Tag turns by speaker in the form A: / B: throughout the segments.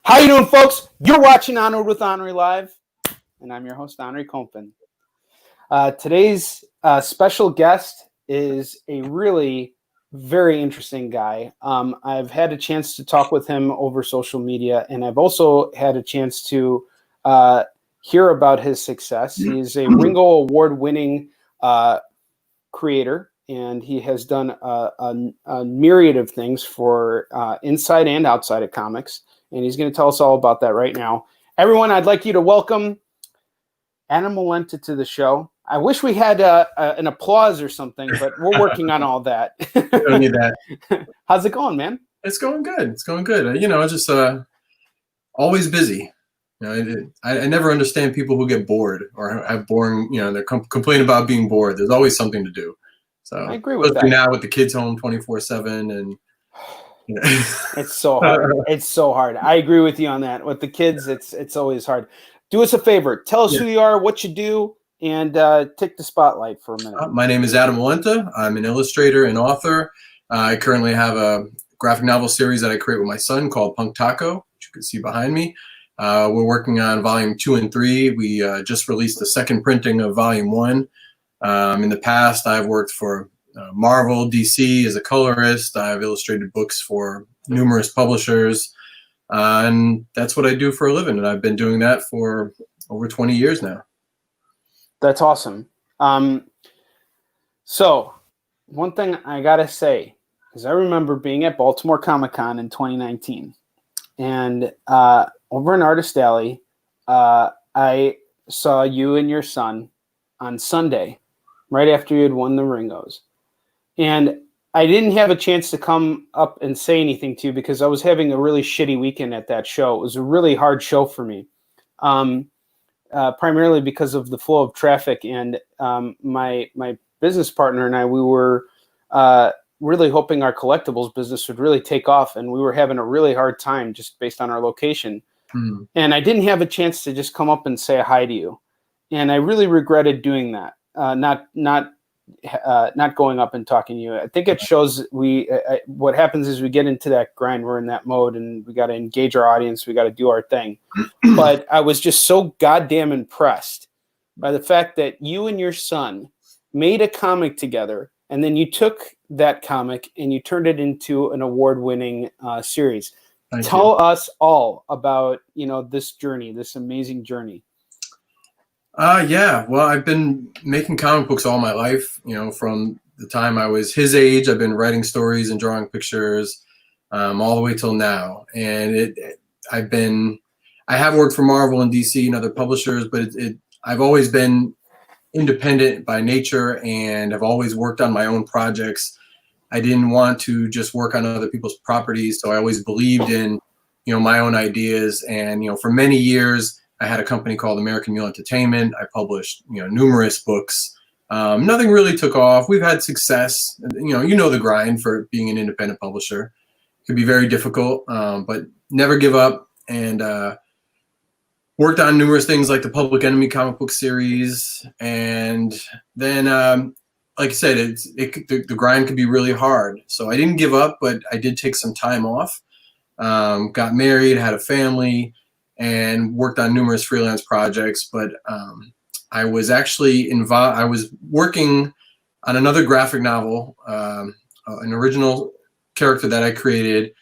A: How you doing, folks? You're watching Onward with ONRIE Live, and I'm your host, ONRIE Compen. Today's special guest is a really very interesting guy. I've had a chance to talk with him over social media, and I've also had a chance to hear about his success. He is a Ringo Award-winning creator, and he has done a myriad of things for inside and outside of comics. And he's going to tell us all about that right now. Everyone, I'd like you to welcome Adam Wallenta to the show. I wish we had an applause or something, but we're working on all that.
B: Don't need that.
A: How's it going, man?
B: It's going good. It's going good. Just always busy. I never understand people who get bored or have boring, they're complaining about being bored. There's always something to do. So I
A: agree with that.
B: Now with the kids home 24/7 and
A: it's so hard. It's so hard. I agree with you on that. With the kids, it's always hard. Do us a favor. Tell us who you are, what you do, and take the spotlight for a minute.
B: My name is Adam Wallenta. I'm an illustrator and author. I currently have a graphic novel series that I create with my son called Punk Taco, which you can see behind me. We're working on volume 2 and 3. We just released the second printing of volume 1. In the past, I've worked for Marvel, DC as a colorist. I've illustrated books for numerous publishers, and that's what I do for a living. And I've been doing that for over 20 years now.
A: That's awesome. So one thing I gotta say is I remember being at Baltimore Comic-Con in 2019, and over in Artist Alley, I saw you and your son on Sunday, right after you had won the Ringos. And I didn't have a chance to come up and say anything to you because I was having a really shitty weekend at that show. It was a really hard show for me, primarily because of the flow of traffic. And my business partner and I, we were really hoping our collectibles business would really take off. And we were having a really hard time just based on our location. Mm. And I didn't have a chance to just come up and say hi to you. And I really regretted doing that, not going up and talking to you. I think it shows what happens is we get into that grind. We're in that mode and we got to engage our audience. We got to do our thing. But I was just so goddamn impressed by the fact that you and your son made a comic together. And then you took that comic and you turned it into an award-winning series. Tell us all about, this journey, this amazing journey.
B: Yeah, well, I've been making comic books all my life, from the time I was his age. I've been writing stories and drawing pictures all the way till now. And I have worked for Marvel and DC and other publishers, but I've always been independent by nature and I've always worked on my own projects. I didn't want to just work on other people's properties, so I always believed in, my own ideas. And, for many years, I had a company called American Mule Entertainment. I published, numerous books. Nothing really took off. We've had success. The grind for being an independent publisher. It could be very difficult, but never give up. And worked on numerous things like the Public Enemy comic book series. And then, like I said, the grind could be really hard. So I didn't give up, but I did take some time off. Got married, had a family, and worked on numerous freelance projects. But I was actually involved. I was working on another graphic novel, an original character that I created.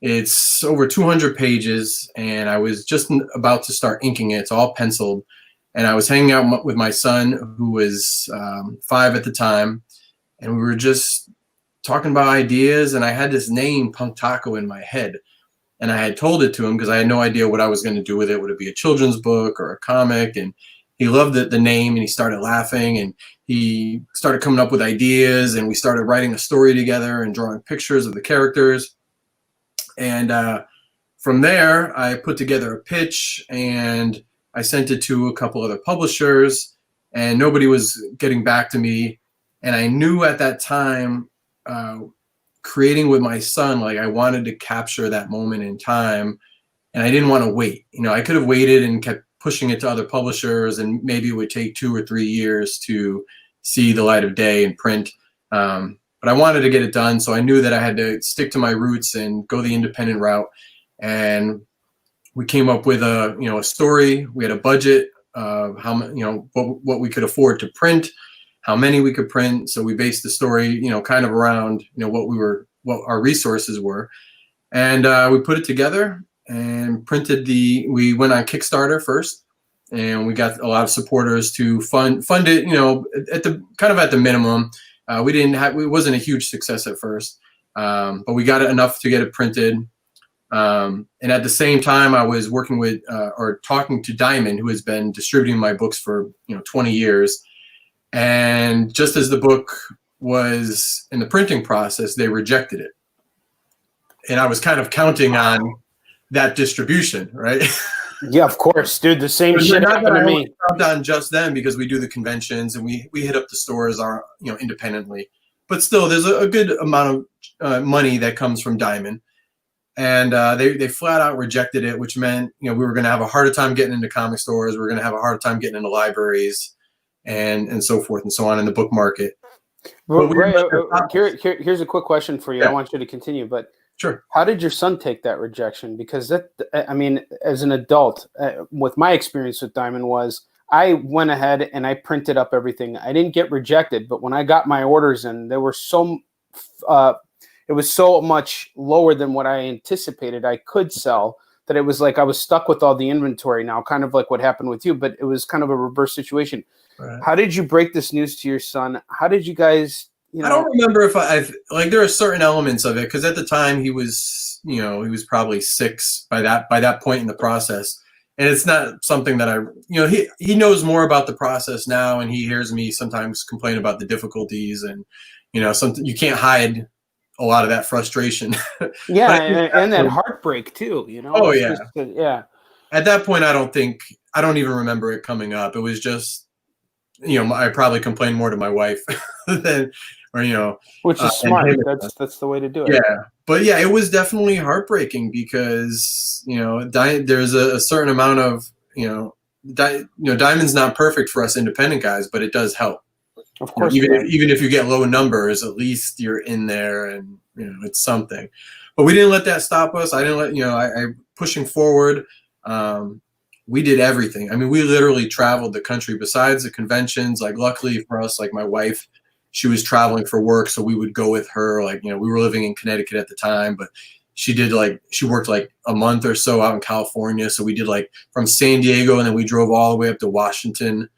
B: It's over 200 pages, and I was just about to start inking it. It's all penciled. And I was hanging out with my son, who was 5 at the time, and we were just talking about ideas. And I had this name, Punk Taco, in my head. And I had told it to him because I had no idea what I was going to do with it. Would it be a children's book or a comic? And he loved the name, and he started laughing, and he started coming up with ideas, and we started writing a story together and drawing pictures of the characters. And from there, I put together a pitch, and I sent it to a couple other publishers, and nobody was getting back to me. And I knew at that time, creating with my son, like I wanted to capture that moment in time, and I didn't want to wait. I could have waited and kept pushing it to other publishers, and maybe it would take 2 or 3 years to see the light of day in print. But I wanted to get it done, so I knew that I had to stick to my roots and go the independent route. And we came up with a story. We had a budget of what we could afford to print, how many we could print. So we based the story, kind of around, what our resources were. And we put it together and we went on Kickstarter first, and we got a lot of supporters to fund it, at the minimum. It wasn't a huge success at first, but we got it enough to get it printed. And at the same time, I was working with or talking to Diamond, who has been distributing my books for 20 years. And just as the book was in the printing process, they rejected it. And I was kind of counting on that distribution, right?
A: Yeah, of course, dude. The same shit happened to me.
B: Count on just them because we do the conventions and we hit up the stores independently. But still, there's a good amount of money that comes from Diamond. And they flat out rejected it, which meant we were going to have a harder time getting into comic stores. We were going to have a harder time getting into libraries, and so forth and so on in the book market.
A: Well, here's a quick question for you. Yeah. I want you to continue, but
B: sure.
A: How did your son take that rejection? Because as an adult, with my experience with Diamond was I went ahead and I printed up everything. I didn't get rejected, but when I got my orders in, there were it was so much lower than what I anticipated I could sell that it was like I was stuck with all the inventory now, kind of like what happened with you, but it was kind of a reverse situation. Right. How did you break this news to your son? How did you guys,
B: I don't remember if there are certain elements of it, because at the time he was probably 6 by that point in the process. And it's not something that he knows more about the process now, and he hears me sometimes complain about the difficulties, and something you can't hide a lot of that frustration.
A: Yeah, and that heartbreak too,
B: Oh yeah.
A: Yeah.
B: At that point, I don't even remember it coming up. It was just, I probably complained more to my wife than,
A: which is smart. That's the way to do it.
B: Yeah. But yeah, it was definitely heartbreaking because, there's a certain amount of, Diamond's not perfect for us independent guys, but it does help.
A: Of course,
B: even if you get low numbers, at least you're in there, and it's something. But we didn't let that stop us. I didn't let I pushing forward. We did everything. I mean, we literally traveled the country besides the conventions. Like, luckily for us, like my wife, she was traveling for work, so we would go with her. Like, we were living in Connecticut at the time, but she worked like a month or so out in California. So we did like from San Diego, and then we drove all the way up to Washington.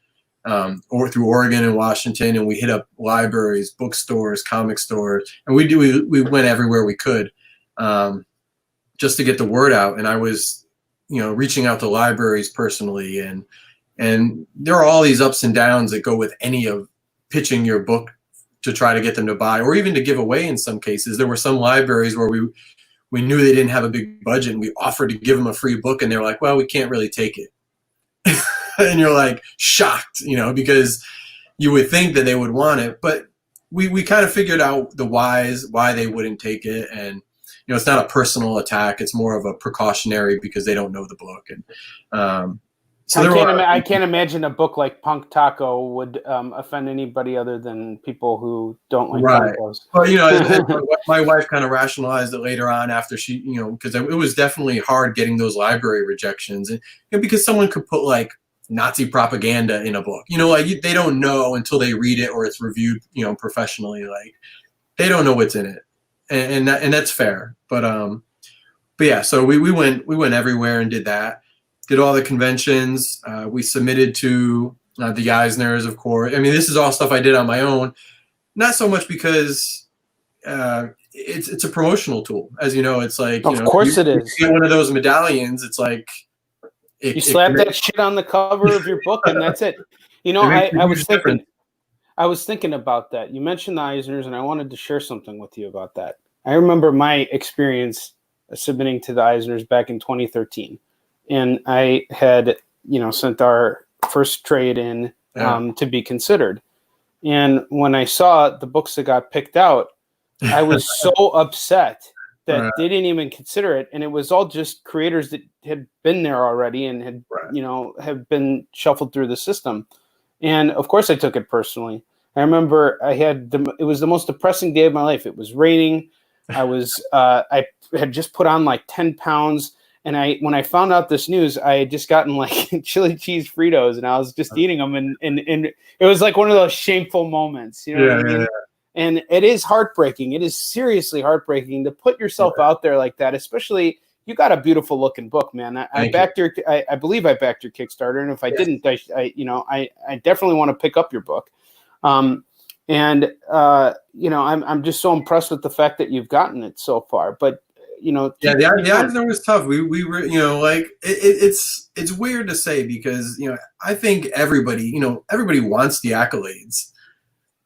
B: Or through Oregon and Washington, and we hit up libraries, bookstores, comic stores, and we went everywhere we could, just to get the word out. And I was, reaching out to libraries personally, and there are all these ups and downs that go with any of pitching your book to try to get them to buy, or even to give away. In some cases, there were some libraries where we knew they didn't have a big budget, and we offered to give them a free book, and they were like, "Well, we can't really take it." And you're like shocked, because you would think that they would want it, but we kind of figured out why they wouldn't take it. And, it's not a personal attack. It's more of a precautionary because they don't know the book. And,
A: I can't imagine a book like Punk Taco would offend anybody other than people who don't like tacos.
B: Well, my wife kind of rationalized it later on after she, because it was definitely hard getting those library rejections, and because someone could put like Nazi propaganda in a book, they don't know until they read it or it's reviewed, professionally. Like, they don't know what's in it, and that's fair. But yeah, so we went everywhere and did that. Did all the conventions. We submitted to the Eisners, of course. I mean, this is all stuff I did on my own. Not so much because it's a promotional tool. As you know, it's like,
A: of course it is.
B: You get one of those medallions, it's like
A: you slap that shit on the cover of your book, and that's it. I was thinking about that. You mentioned the Eisners, and I wanted to share something with you about that. I remember my experience submitting to the Eisners back in 2013. And I had, sent our first trade in to be considered. And when I saw the books that got picked out, I was so upset that they didn't even consider it. And it was all just creators that had been there already and had, have been shuffled through the system. And of course I took it personally. I remember it was the most depressing day of my life. It was raining. I had just put on like 10 pounds. And when I found out this news, I had just gotten like chili cheese Fritos, and I was just eating them, and it was like one of those shameful moments, you know what I mean? Yeah. And it is heartbreaking. It is seriously heartbreaking to put yourself out there like that, especially. You got a beautiful looking book, man. I believe I backed your Kickstarter, and if I didn't, I definitely want to pick up your book. I'm just so impressed with the fact that you've gotten it so far. But
B: the Eisner was tough. We were, like it's weird to say because I think everybody wants the accolades.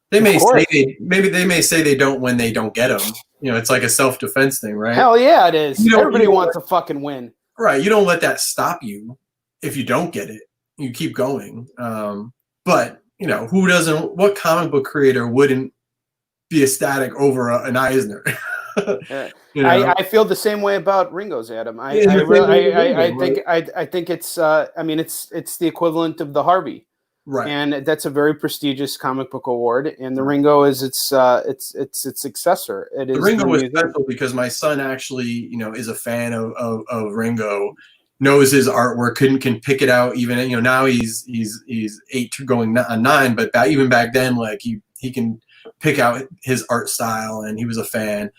B: They may say they don't when they don't get them. It's like a self-defense thing, right?
A: Hell yeah, it is. Everybody wants to fucking win.
B: Right. You don't let that stop you if you don't get it. You keep going. But, who doesn't, what comic book creator wouldn't be ecstatic over an Eisner?
A: I feel the same way about Ringo's, Adam. I think it's it's the equivalent of the Harvey. Right, and that's a very prestigious comic book award, and the Ringo is its successor. The
B: Ringo was special because my son actually, is a fan of Ringo, knows his artwork, can pick it out. Even now he's 8 going on 9, but even back then, like he can pick out his art style, and he was a fan.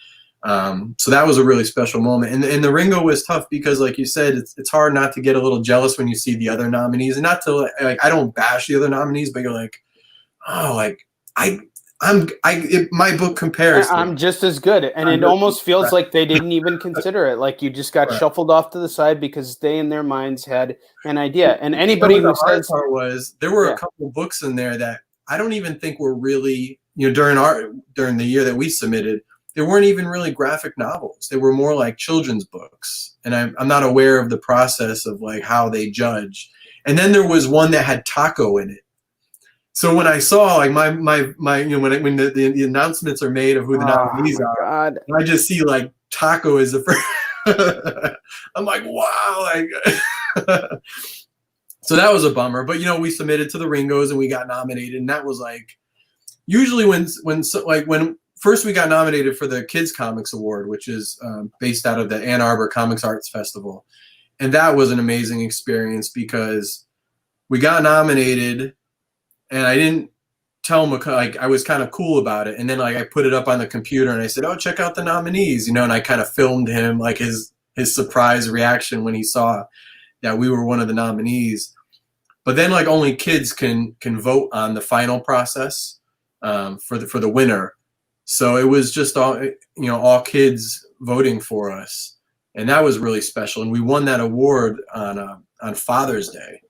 B: So that was a really special moment. And the Ringo was tough because, like you said, it's hard not to get a little jealous when you see the other nominees, and not to I don't bash the other nominees, but you're like, oh, like my book compares.
A: I'm just as good, and it almost feels like they didn't even consider it. Like you just got shuffled off to the side because they, in their minds, had an idea. And anybody who says
B: there were a couple of books in there that I don't even think were really during the year that we submitted. They weren't even really graphic novels. They were more like children's books. And I'm not aware of the process of like how they judge. And then there was one that had taco in it. So when I saw like my when the announcements are made of who the nominees are, I just see like taco is the first. I'm like, wow. So that was a bummer. But we submitted to the Ringos and we got nominated. And that was like, usually when first we got nominated for the Kids Comics Award, which is based out of the Ann Arbor Comics Arts Festival. And that was an amazing experience because we got nominated and I didn't tell him, like, I was kind of cool about it. And then like I put it up on the computer and I said, oh, check out the nominees, and I kind of filmed him, like his surprise reaction when he saw that we were one of the nominees. But then like only kids can vote on the final process for the winner. So it was just all kids voting for us, and that was really special. And we won that award on Father's Day.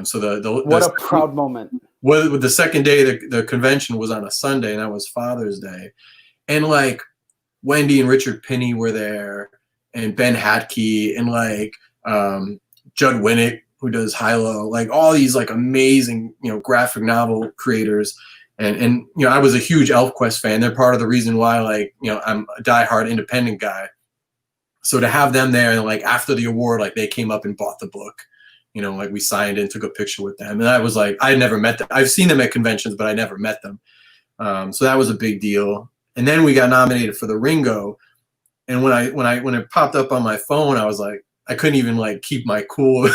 B: So
A: what a proud moment.
B: Well, the second day the convention was on a Sunday, and that was Father's Day, and like Wendy and Richard Pinney were there, and Ben Hatke, and like Judd Winnick, who does Hilo, like all these like amazing graphic novel creators. And I was a huge ElfQuest fan. They're part of the reason why, like, I'm a diehard independent guy. So to have them there, and like after the award, like they came up and bought the book, like we signed and took a picture with them. And I was like, I had never met them. I've seen them at conventions, but I never met them. So that was a big deal. And then we got nominated for the Ringo. And when it popped up on my phone, I was like, I couldn't even like keep my cool.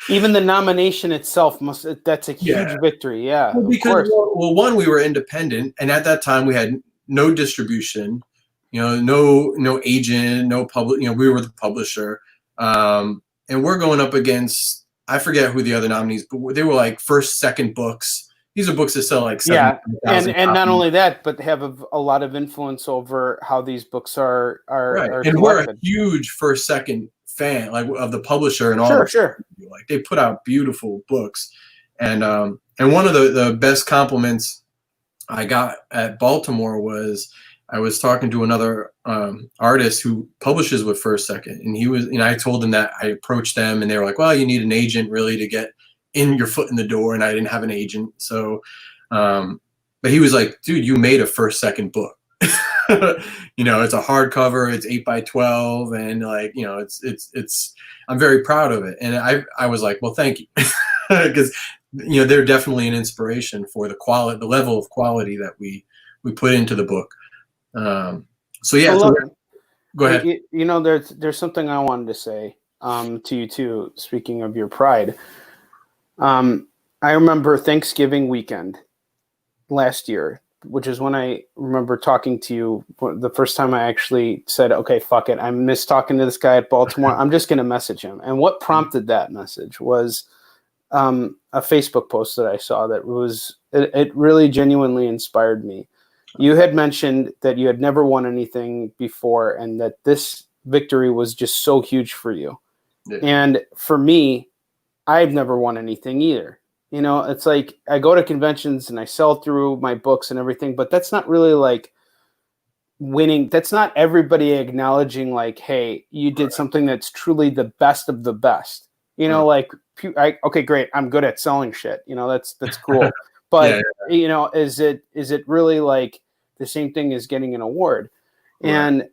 A: Even the nomination itself that's a huge victory. Yeah.
B: Well, because one, we were independent, and at that time we had no distribution, no agent, no public, we were the publisher. And we're going up against, I forget who the other nominees, but they were like first, second books. These are books that sell like 7,000
A: and not only that, but have a lot of influence over how these books are
B: right.
A: are
B: and we're a huge first, second fan like of the publisher and all.
A: Sure.
B: Like they put out beautiful books, and one of the best compliments I got at Baltimore was I was talking to another artist who publishes with First Second, and he was, I told him that I approached them, and they were like, well, you need an agent really to get in your foot in the door, and I didn't have an agent, so but he was like, dude, you made a First Second book. It's a hardcover, it's 8x12, and like, it's I'm very proud of it. And I was like, well, thank you. Because they're definitely an inspiration for the level of quality that we put into the book. So yeah, Go ahead.
A: You know, there's something I wanted to say to you too. Speaking of your pride, I remember Thanksgiving weekend last year, which is when I remember talking to you the first time I actually said, okay, fuck it. I miss talking to this guy at Baltimore. I'm just going to message him. And what prompted that message was a Facebook post that I saw that it really genuinely inspired me. You had mentioned that you had never won anything before and that this victory was just so huge for you. Yeah. And for me, I've never won anything either. You know, it's like I go to conventions and I sell through my books and everything, but that's not really like winning. That's not everybody acknowledging like, hey, you did something that's truly the best of the best. You know, like, okay, great. I'm good at selling shit. You know, that's cool. But, you know, is it really like the same thing as getting an award? And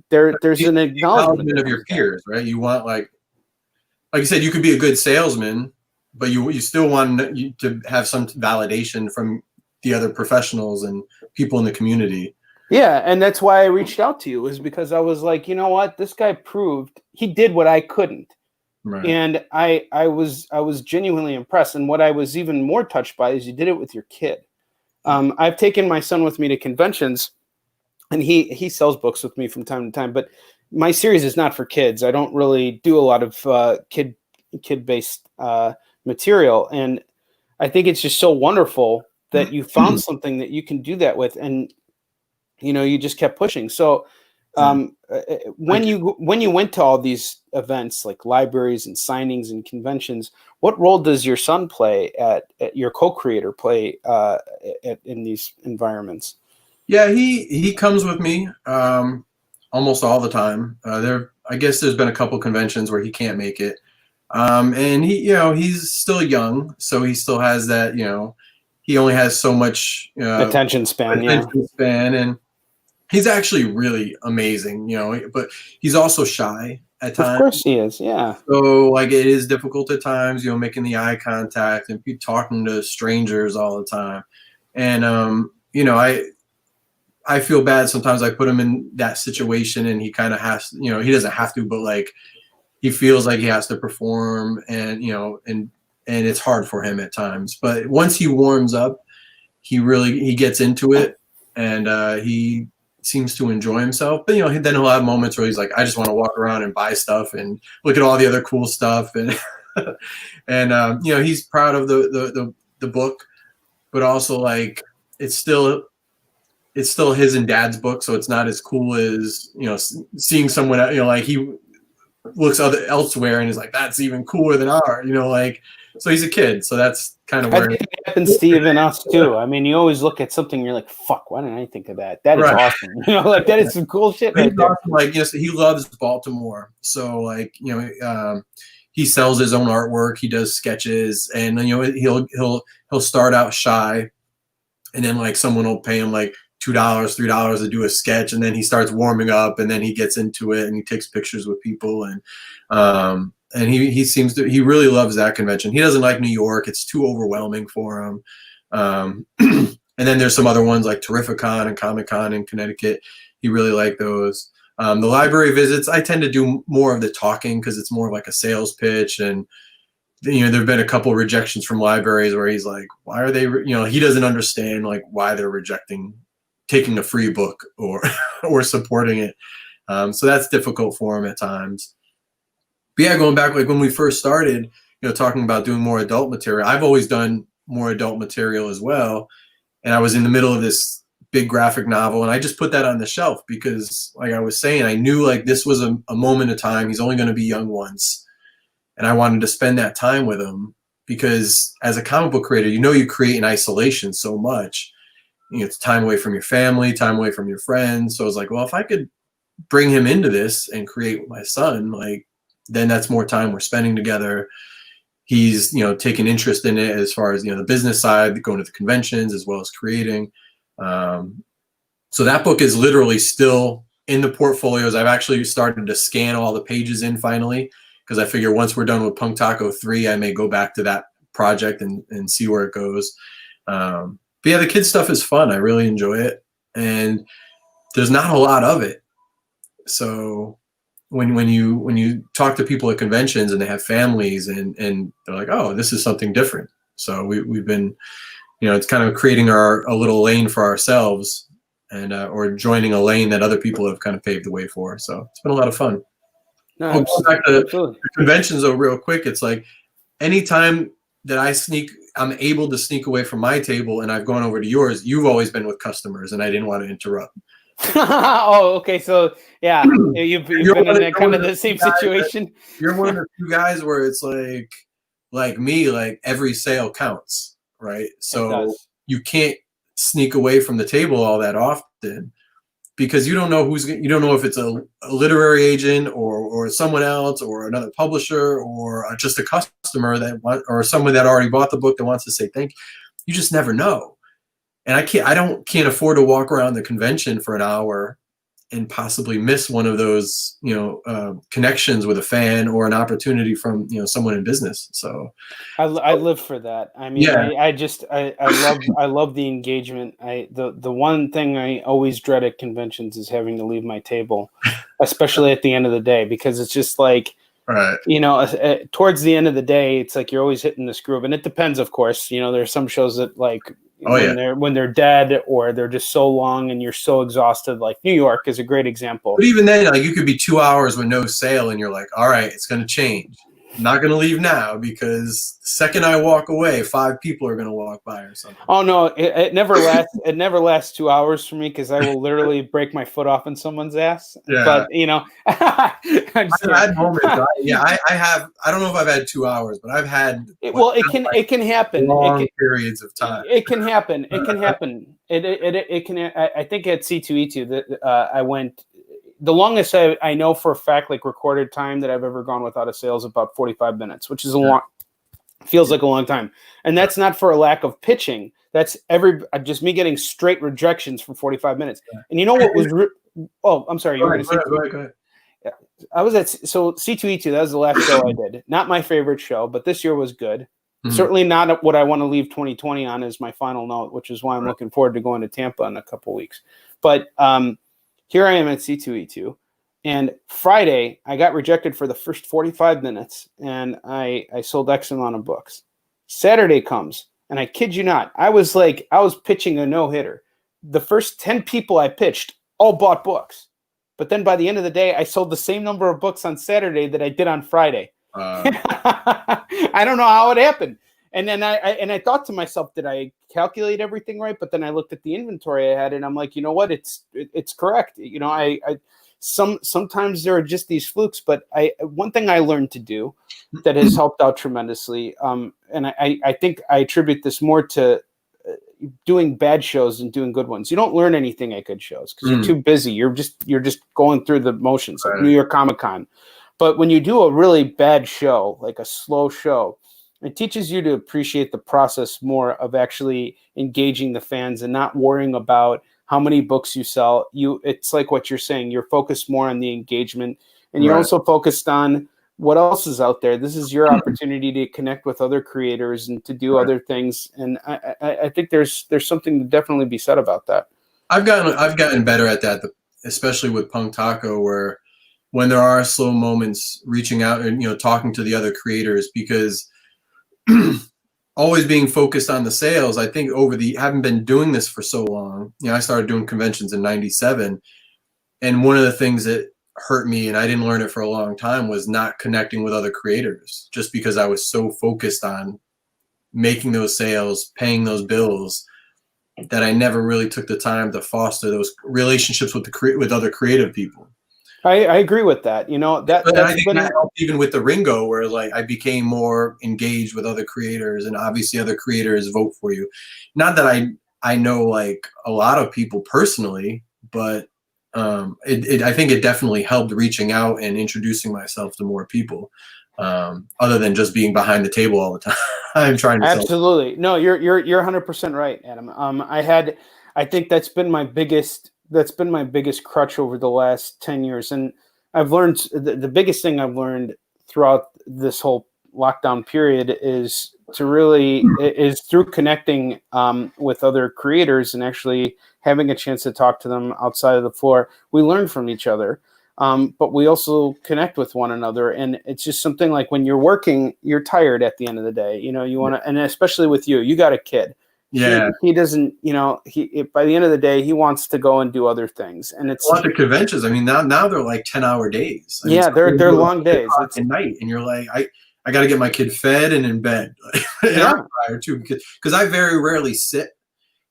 A: there's an acknowledgement
B: of your peers, right? You want like you said, you could be a good salesman, but you still want to have some validation from the other professionals and people in the community.
A: Yeah, and that's why I reached out to you, was because I was like, you know what, this guy proved he did what I couldn't. Right. And I was genuinely impressed. And what I was even more touched by is you did it with your kid. I've taken my son with me to conventions, and he sells books with me from time to time. But my series is not for kids. I don't really do a lot of kid-based material. And I think it's just so wonderful that you found something that you can do that with. And, you know, you just kept pushing. So when you went to all these events like libraries and signings and conventions, what role does your son play at your co-creator play in these environments?
B: Yeah, he comes with me almost all the time. I guess there's been a couple conventions where he can't make it. And he's still young, so he still has that, he only has so much
A: attention span,
B: and he's actually really amazing, but he's also shy at times.
A: Of course he is, yeah.
B: So like it is difficult at times, making the eye contact and talking to strangers all the time. And I feel bad sometimes. I put him in that situation and he kind of has, he doesn't have to, but like he feels like he has to perform and it's hard for him at times. But once he warms up, he gets into it and he seems to enjoy himself. But then he'll have moments where he's like, I just want to walk around and buy stuff and look at all the other cool stuff. And and he's proud of the book, but also like it's still his and dad's book, so it's not as cool as seeing someone like he looks elsewhere and is like, that's even cooler than ours, like. So he's a kid, so that's kind of where
A: I think it happens to even us too. I mean, you always look at something, you're like, fuck, why didn't I think of that? That is awesome. Like that is some cool shit right there.
B: Awesome. Like, he loves Baltimore, so like he sells his own artwork, he does sketches, and he'll start out shy, and then like someone will pay him like $2, $3 to do a sketch, and then he starts warming up, and then he gets into it, and he takes pictures with people, and he really loves that convention. He doesn't like New York; it's too overwhelming for him. And then there's some other ones like Terrificon and Comic-Con in Connecticut. He really liked those. The library visits, I tend to do more of the talking because it's more of like a sales pitch, and there've been a couple of rejections from libraries where he's like, why are they? He doesn't understand like why they're rejecting taking a free book or supporting it. So that's difficult for him at times. But yeah, going back, like when we first started, talking about doing more adult material, I've always done more adult material as well. And I was in the middle of this big graphic novel, and I just put that on the shelf because, like I was saying, I knew like this was a moment of time. He's only going to be young once. And I wanted to spend that time with him because as a comic book creator, you create in isolation so much. It's time away from your family, time away from your friends. So I was like, well, if I could bring him into this and create with my son, like, then that's more time we're spending together. He's, taking interest in it as far as, the business side, going to the conventions as well as creating. So that book is literally still in the portfolios. I've actually started to scan all the pages in finally, because I figure once we're done with Punk Taco 3, I may go back to that project and see where it goes. But yeah, the kids stuff is fun. I really enjoy it. And there's not a lot of it. So when you talk to people at conventions and they have families and they're like, oh, this is something different. So we've been, it's kind of creating a little lane for ourselves, and or joining a lane that other people have kind of paved the way for. So it's been a lot of fun.
A: No,
B: Going back to conventions though, real quick, it's like anytime that I'm able to sneak away from my table and I've gone over to yours, you've always been with customers and I didn't want to interrupt.
A: Oh, okay. So yeah, you've been in that kind of the same situation.
B: You're one of the few guys where it's like me, like every sale counts, right? So you can't sneak away from the table all that often, because you don't know if it's a literary agent or someone else or another publisher or just a customer or someone that already bought the book that wants to say thank you. You just never know. And I can't afford to walk around the convention for an hour and possibly miss one of those, connections with a fan or an opportunity from, someone in business. So
A: I live for that. I mean, yeah. I love the engagement. The one thing I always dread at conventions is having to leave my table, especially at the end of the day, because it's just like,
B: right.
A: Towards the end of the day, it's like you're always hitting this groove, and it depends, of course. There's some shows that like when they're dead or they're just so long and you're so exhausted. Like New York is a great example.
B: But even then, like you could be 2 hours with no sale, and you're like, all right, it's going to change. I'm not going to leave now, because the second I walk away, 5 people are going to walk by or something.
A: Oh no, it never lasts. It never lasts 2 hours for me, because I will literally break my foot off in someone's ass.
B: Yeah.
A: But
B: I've had moments. I have. I don't know if I've had 2 hours, but I've had.
A: It can happen.
B: Long periods of time.
A: It can happen. It can happen. It can. I think at C2E2 that I went. The longest I know for a fact, like recorded time that I've ever gone without a sale is about 45 minutes, which is feels like a long time. And that's not for a lack of pitching. That's just me getting straight rejections for 45 minutes. Yeah. And you know what was, I'm sorry.
B: Go ahead.
A: Yeah. I was at, C2E2, that was the last show I did. Not my favorite show, but this year was good. Mm-hmm. Certainly not what I want to leave 2020 on as my final note, which is why I'm looking forward to going to Tampa in a couple weeks. But, here I am at C2E2, and Friday I got rejected for the first 45 minutes, and I sold X amount of books. Saturday comes, and I kid you not, I was pitching a no-hitter. The first 10 people I pitched all bought books, but then by the end of the day, I sold the same number of books on Saturday that I did on Friday. I don't know how it happened. And then I thought to myself, did I calculate everything right? But then I looked at the inventory I had, and I'm like, you know what? It's correct. Sometimes there are just these flukes. But one thing I learned to do that has helped out tremendously, and I think I attribute this more to doing bad shows and doing good ones. You don't learn anything at good shows because you're too busy. You're just going through the motions, like New York Comic Con. But when you do a really bad show, like a slow show, it teaches you to appreciate the process more of actually engaging the fans and not worrying about how many books you sell. It's like what you're saying. You're focused more on the engagement, and you're also focused on what else is out there. This is your opportunity to connect with other creators and to do other things. And I think there's something to definitely be said about that.
B: I've gotten better at that, especially with Punk Taco, where when there are slow moments, reaching out and talking to the other creators, because always being focused on the sales. I think having been doing this for so long, I started doing conventions in '97, and one of the things that hurt me, and I didn't learn it for a long time, was not connecting with other creators, just because I was so focused on making those sales, paying those bills, that I never really took the time to foster those relationships with other creative people.
A: I agree with that.
B: I think that helped even with the Ringo, where like I became more engaged with other creators, and obviously other creators vote for you. Not that I know like a lot of people personally, but I think it definitely helped reaching out and introducing myself to more people, other than just being behind the table all the time. I'm trying to
A: absolutely no, you're 100% right, Adam. I think that's been my biggest crutch over the last 10 years. And I've learned the biggest thing I've learned throughout this whole lockdown period is through connecting with other creators and actually having a chance to talk to them outside of the floor. We learn from each other. but we also connect with one another. And it's just something like when you're working, you're tired at the end of the day. You know, you want to, and especially with you got a kid.
B: Yeah.
A: He doesn't, you know, by the end of the day, he wants to go and do other things. And it's
B: a lot of conventions. I mean, now they're like 10-hour days. I mean,
A: they're long days.
B: It's at night, and you're like, I got to get my kid fed and in bed. And I'm tired too, because I very rarely sit.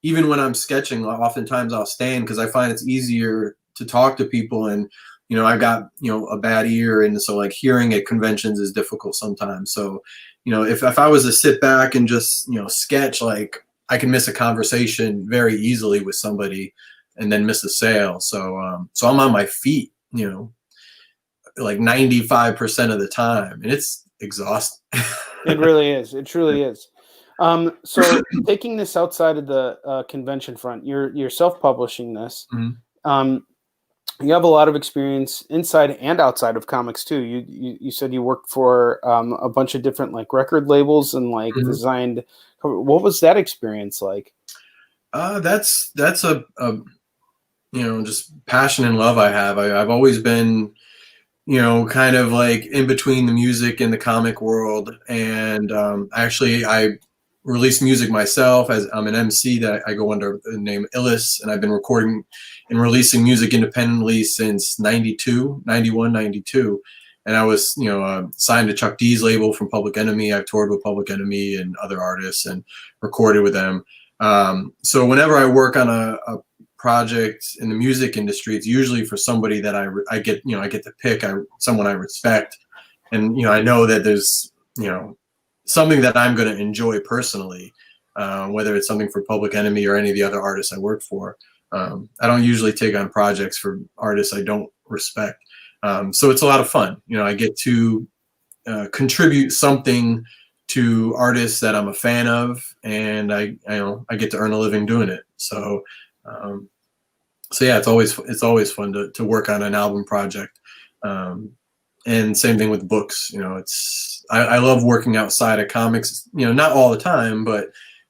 B: Even when I'm sketching, oftentimes I'll stand because I find it's easier to talk to people. And, you know, I've got, you know, a bad ear. And so like hearing at conventions is difficult sometimes. So, you know, if I was to sit back and just, you know, sketch, like I can miss a conversation very easily with somebody and then miss a sale. So, so I'm on my feet, you know, like 95% of the time, and it's exhausting.
A: It really is. It truly is. So taking this outside of the convention front, you're self-publishing this.
B: Mm-hmm.
A: You have a lot of experience inside and outside of comics too. You said you worked for a bunch of different like record labels and like
B: mm-hmm.
A: designed. What was that experience like?
B: That's a you know, just passion and love I have. I've always been, you know, kind of like in between the music and the comic world. And actually, I release music myself as I'm an MC that I go under the name Illis, and I've been recording and releasing music independently since 91, 92. And I was, you know, signed to Chuck D's label from Public Enemy. I've toured with Public Enemy and other artists and recorded with them. So whenever I work on a project in the music industry, it's usually for somebody that I get, you know, I get to pick someone I respect. And, you know, I know that there's, you know, something that I'm going to enjoy personally, whether it's something for Public Enemy or any of the other artists I work for. I don't usually take on projects for artists I don't respect. So it's a lot of fun. You know, I get to contribute something to artists that I'm a fan of, and I get to earn a living doing it. So yeah, it's always fun to work on an album project. And same thing with books. You know, I love working outside of comics, you know, not all the time, but,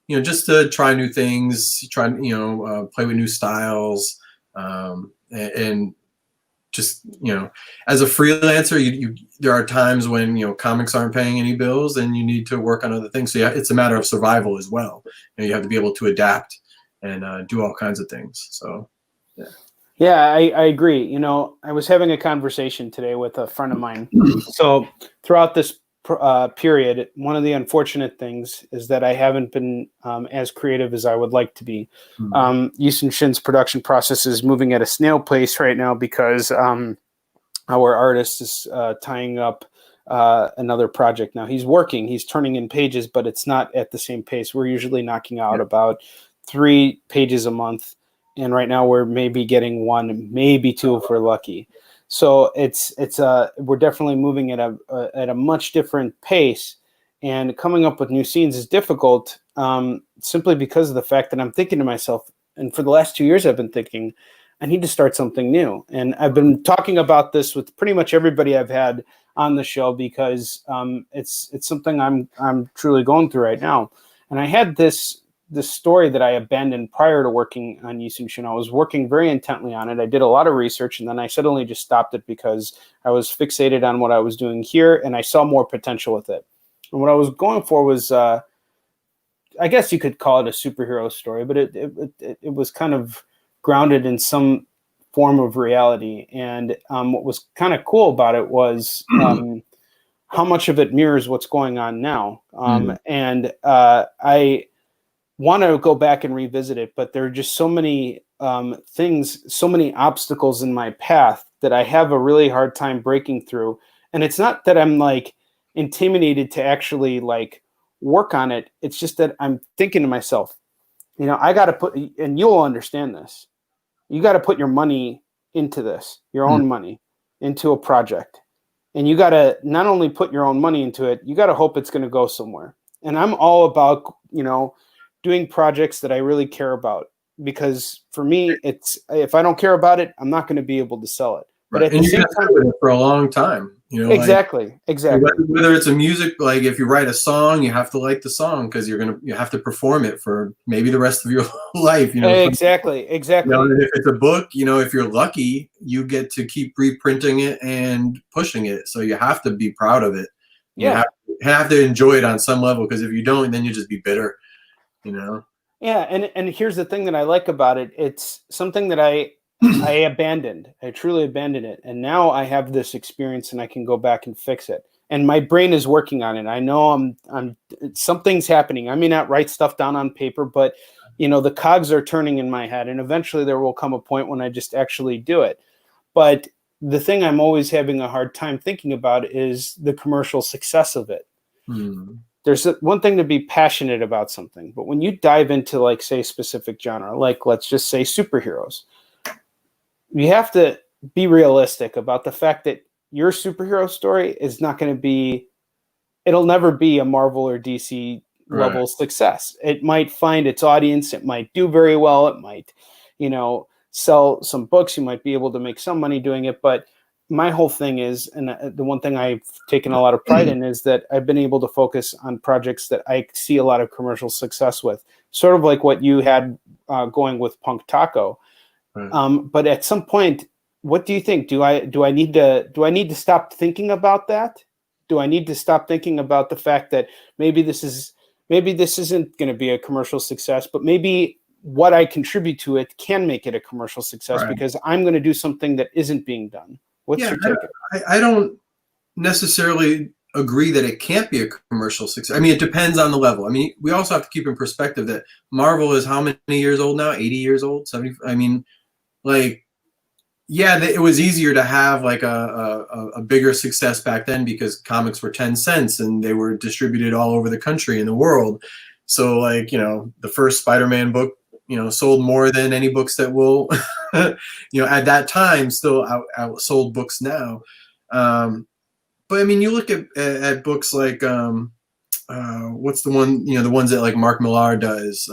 B: you know, just to try new things, you know, play with new styles, and just, you know, as a freelancer, there are times when, you know, comics aren't paying any bills and you need to work on other things. So yeah, it's a matter of survival as well. You know, you have to be able to adapt and do all kinds of things. So, yeah.
A: Yeah, I agree. You know, I was having a conversation today with a friend of mine. So throughout this period, one of the unfortunate things is that I haven't been as creative as I would like to be. Yushin Shin's production process is moving at a snail pace right now because our artist is tying up another project now. He's turning in pages, but it's not at the same pace. We're usually knocking out about 3 pages a month. And right now we're maybe getting 1, maybe 2 if we're lucky. So we're definitely moving at a much different pace, and coming up with new scenes is difficult simply because of the fact that I'm thinking to myself, and for the last 2 years I've been thinking, I need to start something new. And I've been talking about this with pretty much everybody I've had on the show because it's something I'm truly going through right now. And I had this story that I abandoned prior to working on Yushin Shin. I was working very intently on it. I did a lot of research, and then I suddenly just stopped it because I was fixated on what I was doing here, and I saw more potential with it. And what I was going for was, I guess you could call it a superhero story, but it was kind of grounded in some form of reality. And what was kind of cool about it was how much of it mirrors what's going on now. And I want to go back and revisit it, but there are just so many things, so many obstacles in my path that I have a really hard time breaking through. And it's not that I'm like intimidated to actually like work on it. It's just that I'm thinking to myself, you know, I got to put, and you'll understand this, you got to put your money into this, your own money into a project. And you got to not only put your own money into it, you got to hope it's going to go somewhere. And I'm all about, you know, doing projects that I really care about, because for me, it's, if I don't care about it, I'm not going to be able to sell it. But
B: and you're going to do it for a long time. You know,
A: exactly.
B: whether it's a music, like if you write a song, you have to like the song because you have to perform it for maybe the rest of your life. You know,
A: Exactly.
B: You know, and if it's a book, you know, if you're lucky, you get to keep reprinting it and pushing it. So you have to be proud of it.
A: Yeah.
B: You have to enjoy it on some level, because if you don't, then you just be bitter, you know?
A: Yeah. And here's the thing that I like about it. It's something that I abandoned. I truly abandoned it. And now I have this experience and I can go back and fix it. And my brain is working on it. I know something's happening. I may not write stuff down on paper, but you know, the cogs are turning in my head, and eventually there will come a point when I just actually do it. But the thing I'm always having a hard time thinking about is the commercial success of it. There's one thing to be passionate about something, but when you dive into, like, say, a specific genre, like let's just say superheroes, you have to be realistic about the fact that your superhero story is not going to be, it'll never be a Marvel or DC level success. It might find its audience. It might do very well. It might, you know, sell some books. You might be able to make some money doing it. But my whole thing is, and the one thing I've taken a lot of pride in, is that I've been able to focus on projects that I see a lot of commercial success with, sort of like what you had going with Punk Taco. But at some point, what do you think? Do I need to stop thinking about that? Do I need to stop thinking about the fact that maybe this isn't going to be a commercial success, but maybe what I contribute to it can make it a commercial success because I'm going to do something that isn't being done? What's your take?
B: I don't necessarily agree that it can't be a commercial success. I mean, it depends on the level. I mean, we also have to keep in perspective that Marvel is how many years old now? 80 years old? 70? I mean, like, yeah, it was easier to have like a bigger success back then because comics were 10 cents and they were distributed all over the country and the world. So, like, you know, the first Spider-Man book, you know, sold more than any books that will, you know, at that time still outsold books now. But I mean, you look at books like, what's the one, you know, the ones that like Mark Millar does,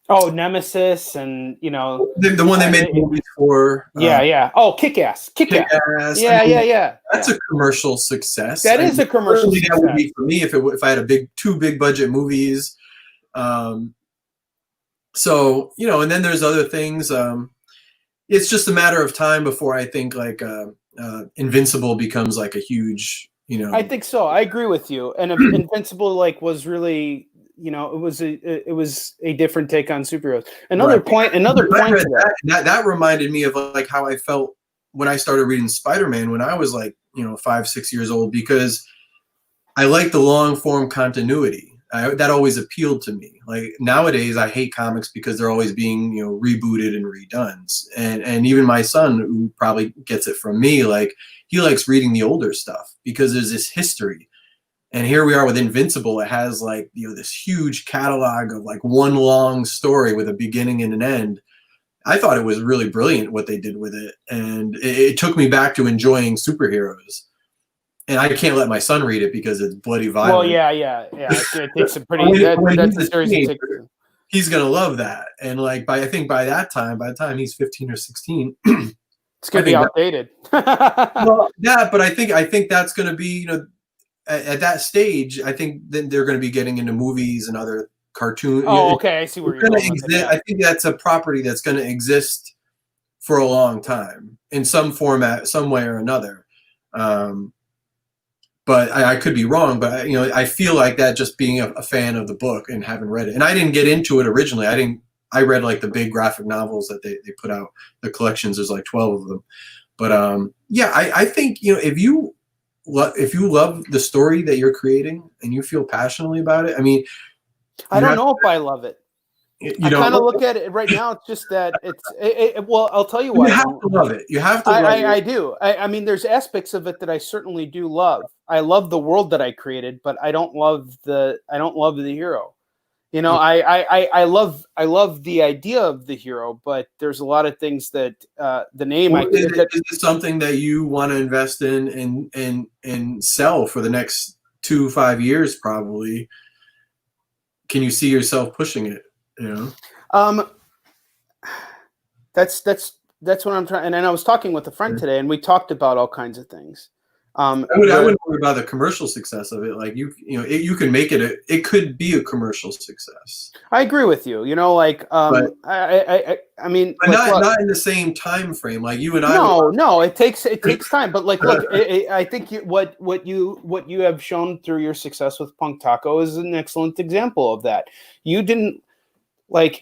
A: Nemesis, and you know
B: the one they made movies for.
A: Yeah. Oh, Kick-Ass.
B: Kick-Ass.
A: Yeah,
B: I mean,
A: yeah.
B: That's a commercial success.
A: That is a commercial success.
B: That would be for me if I had two big budget movies. So, you know, and then there's other things. It's just a matter of time before I think like Invincible becomes like a huge, you know.
A: I think so. I agree with you. And Invincible like was really, you know, it was a different take on superheroes. Another point to
B: that reminded me of like how I felt when I started reading Spider-Man when I was like, you know, 5-6 years old, because I like the long form continuity. That always appealed to me. Like nowadays, I hate comics because they're always being, you know, rebooted and redone. And even my son, who probably gets it from me, like he likes reading the older stuff because there's this history. And here we are with Invincible. It has like, you know, this huge catalog of like one long story with a beginning and an end. I thought it was really brilliant what they did with it. And it took me back to enjoying superheroes. And I can't let my son read it because it's bloody violent.
A: Well, yeah. It takes a pretty. That's a series.
B: He's gonna love that. And like by the time he's 15 or 16,
A: it's gonna be outdated.
B: Well, yeah, but I think that's gonna be, you know, at that stage, I think then they're going to be getting into movies and other cartoons.
A: Oh, okay, I see where you're going with it.
B: I think that's a property that's going to exist for a long time in some format, some way or another. But I could be wrong. But you know, I feel like that just being a fan of the book and having read it. And I didn't get into it originally. I read like the big graphic novels that they put out. The collections, there's like 12 of them. But yeah, I think, you know, if you love the story that you're creating and you feel passionately about it, I mean,
A: I don't know if I love it. I kind of look at it right now. It's just that well, I'll tell you why.
B: You have to love it. You have to.
A: I do. I mean, there's aspects of it that I certainly do love. I love the world that I created, but I don't love the hero. You know, I love the idea of the hero, but there's a lot of things that the name.
B: Is it something that you want to invest in and sell for the next 2-5 years? Probably. Can you see yourself pushing it? You know.
A: That's what I'm trying. And I was talking with a friend today, and we talked about all kinds of things.
B: I wouldn't worry about the commercial success of it. Like you can make it. It could be a commercial success.
A: I agree with you. You know, like
B: but,
A: I mean,
B: but
A: like,
B: not in the same time frame. Like you and I.
A: No, it takes time. But like, look, I think what you have shown through your success with Punk Taco is an excellent example of that. You didn't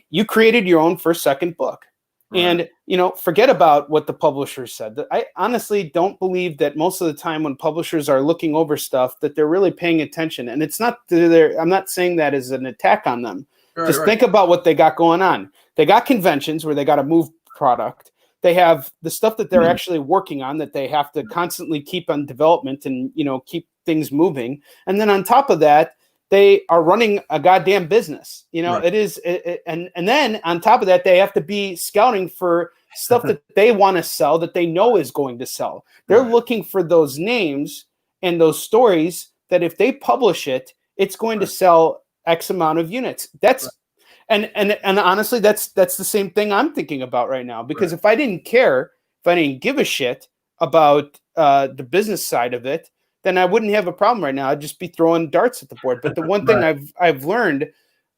A: you created your own first, second book. And, forget about what the publishers said. I honestly don't believe that most of the time when publishers are looking over stuff that they're really paying attention. And it's not I'm not saying that as an attack on them. Just think about what they got going on. They got conventions where they got to move product. They have the stuff that they're actually working on that they have to constantly keep on development and, keep things moving. And then on top of that, they are running a goddamn business. It is. And then on top of that, they have to be scouting for stuff that they want to sell, that they know is going to sell. They're looking for those names and those stories that if they publish it, it's going to sell X amount of units. That's and honestly, that's the same thing I'm thinking about right now. Because if I didn't care, if I didn't give a shit about the business side of it, then I wouldn't have a problem right now. I'd just be throwing darts at the board. But the one thing I've learned,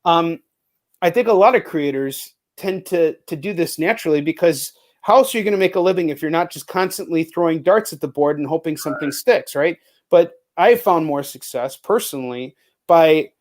A: I think a lot of creators tend to do this naturally, because how else are you going to make a living if you're not just constantly throwing darts at the board and hoping something sticks, right? But I found more success personally by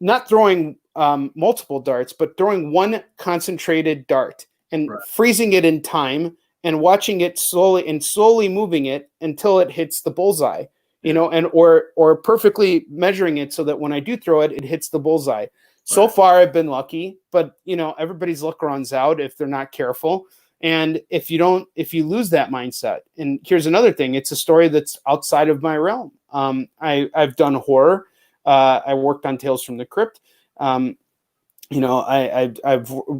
A: not throwing multiple darts, but throwing one concentrated dart and freezing it in time and watching it slowly moving it until it hits the bullseye. And or perfectly measuring it so that when I do throw it, it hits the bullseye. So far, I've been lucky, but everybody's luck runs out if they're not careful. And if you lose that mindset, and here's another thing, it's a story that's outside of my realm. I've done horror. I worked on Tales from the Crypt. I've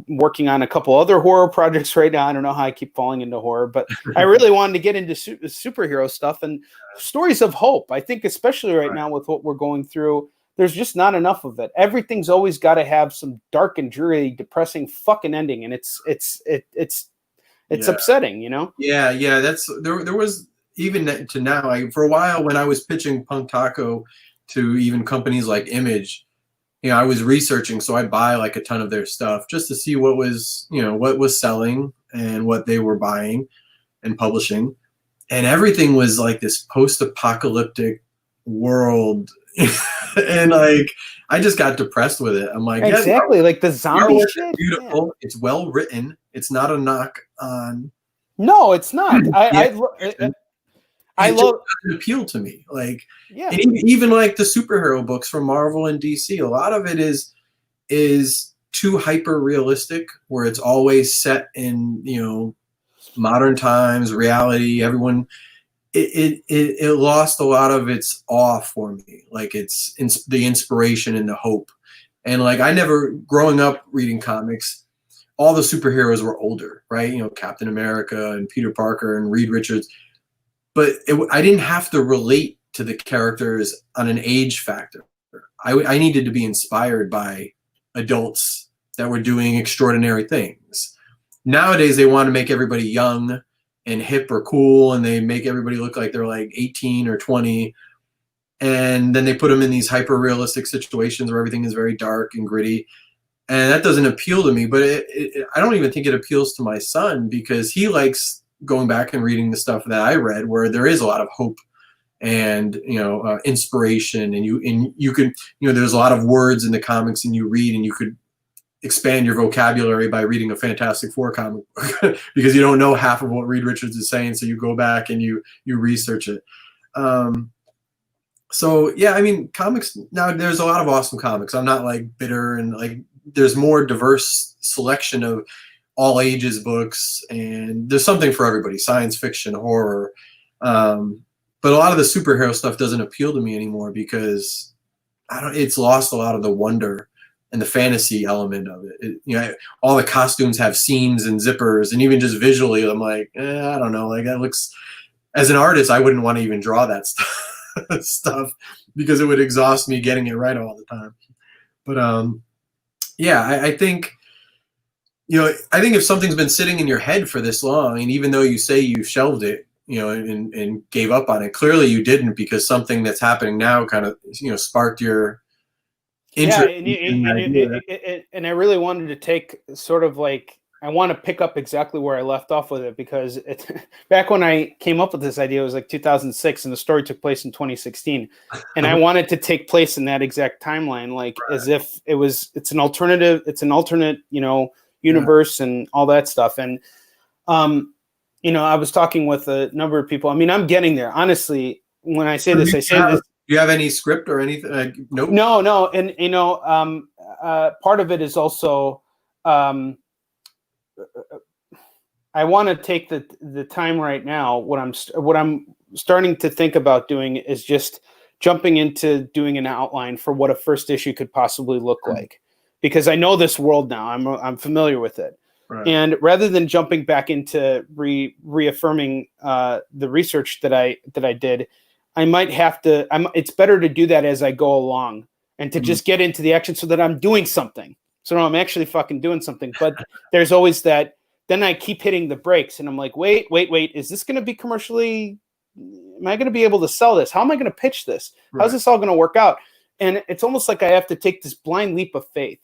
A: working on a couple other horror projects right now. I don't know how I keep falling into horror, but I really wanted to get into superhero stuff and stories of hope. I think especially right now with what we're going through, there's just not enough of it. Everything's always got to have some dark and dreary, depressing fucking ending, and it's upsetting,
B: Yeah. That's there was even to now. For a while when I was pitching Punk Taco to even companies like Image. I was researching, so I'd buy a ton of their stuff just to see what was selling and what they were buying and publishing. And everything was like this post-apocalyptic world. And I just got depressed with it. I'm like,
A: exactly, like the zombie shit.
B: Beautiful. Yeah. It's well written. It's not a knock on.
A: No, it's not. I love
B: it. Appeal to me, and even like the superhero books from Marvel and DC. A lot of it is too hyper realistic, where it's always set in modern times, reality. Everyone, it lost a lot of its awe for me. It's the inspiration and the hope. And I never, growing up reading comics, all the superheroes were older, right? Captain America and Peter Parker and Reed Richards. But I didn't have to relate to the characters on an age factor. I needed to be inspired by adults that were doing extraordinary things. Nowadays, they want to make everybody young and hip or cool, and they make everybody look like they're 18 or 20. And then they put them in these hyper-realistic situations where everything is very dark and gritty. And that doesn't appeal to me. But I don't even think it appeals to my son, because he likes going back and reading the stuff that I read, where there is a lot of hope and inspiration, and you could there's a lot of words in the comics, and you read and you could expand your vocabulary by reading a Fantastic Four comic because you don't know half of what Reed Richards is saying, so you go back and you research it. So yeah, I mean, comics now, there's a lot of awesome comics. I'm not bitter, and there's more diverse selection of all ages books, and there's something for everybody, science fiction, horror. But a lot of the superhero stuff doesn't appeal to me anymore, because it's lost a lot of the wonder and the fantasy element of it. All the costumes have seams and zippers, and even just visually, I'm like, I don't know, that looks, as an artist, I wouldn't want to even draw that stuff because it would exhaust me getting it right all the time. But yeah, I think, I think if something's been sitting in your head for this long, and even though you say you shelved it, and gave up on it. Clearly you didn't, because something that's happening now kind of, sparked your interest.
A: And I really wanted to take sort of like, I want to pick up exactly where I left off with it, because back when I came up with this idea, it was like 2006, and the story took place in 2016. And I wanted to take place in that exact timeline, like as if it's an alternate, universe and all that stuff. And, I was talking with a number of people. I mean, I'm getting there. Honestly, when I say this, I say this.
B: Do you have any script or anything? Nope.
A: No. And, part of it is also, I want to take the time right now. What I'm starting to think about doing is just jumping into doing an outline for what a first issue could possibly look like, because I know this world now. I'm familiar with it. Right. And rather than jumping back into reaffirming the research that I did, I might have to. It's better to do that as I go along, and to just get into the action so that I'm doing something. So I'm actually fucking doing something. But there's always that. Then I keep hitting the brakes, and I'm like, wait. Is this going to be commercially? Am I going to be able to sell this? How am I going to pitch this? How's this all going to work out? And it's almost like I have to take this blind leap of faith.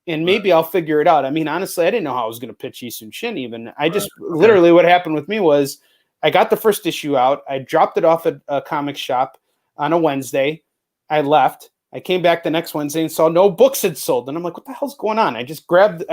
A: And maybe I'll figure it out. I mean, honestly, I didn't know how I was going to pitch Yisun Shin even. I just literally what happened with me was I got the first issue out. I dropped it off at a comic shop on a Wednesday. I left. I came back the next Wednesday and saw no books had sold. And I'm like, what the hell's going on? I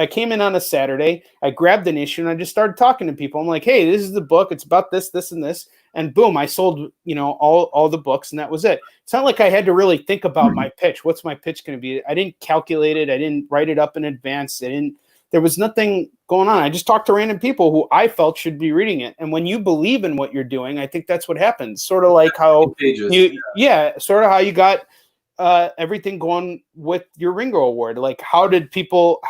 A: came in on a Saturday. I grabbed an issue and I just started talking to people. I'm like, hey, this is the book. It's about this, this, and this. And boom, I sold, all the books, and that was it. It's not like I had to really think about my pitch. What's my pitch going to be? I didn't calculate it. I didn't write it up in advance. There was nothing going on. I just talked to random people who I felt should be reading it. And when you believe in what you're doing, I think that's what happens. Sort of like how sort of how you got everything going with your Ringo Award. Like, how would people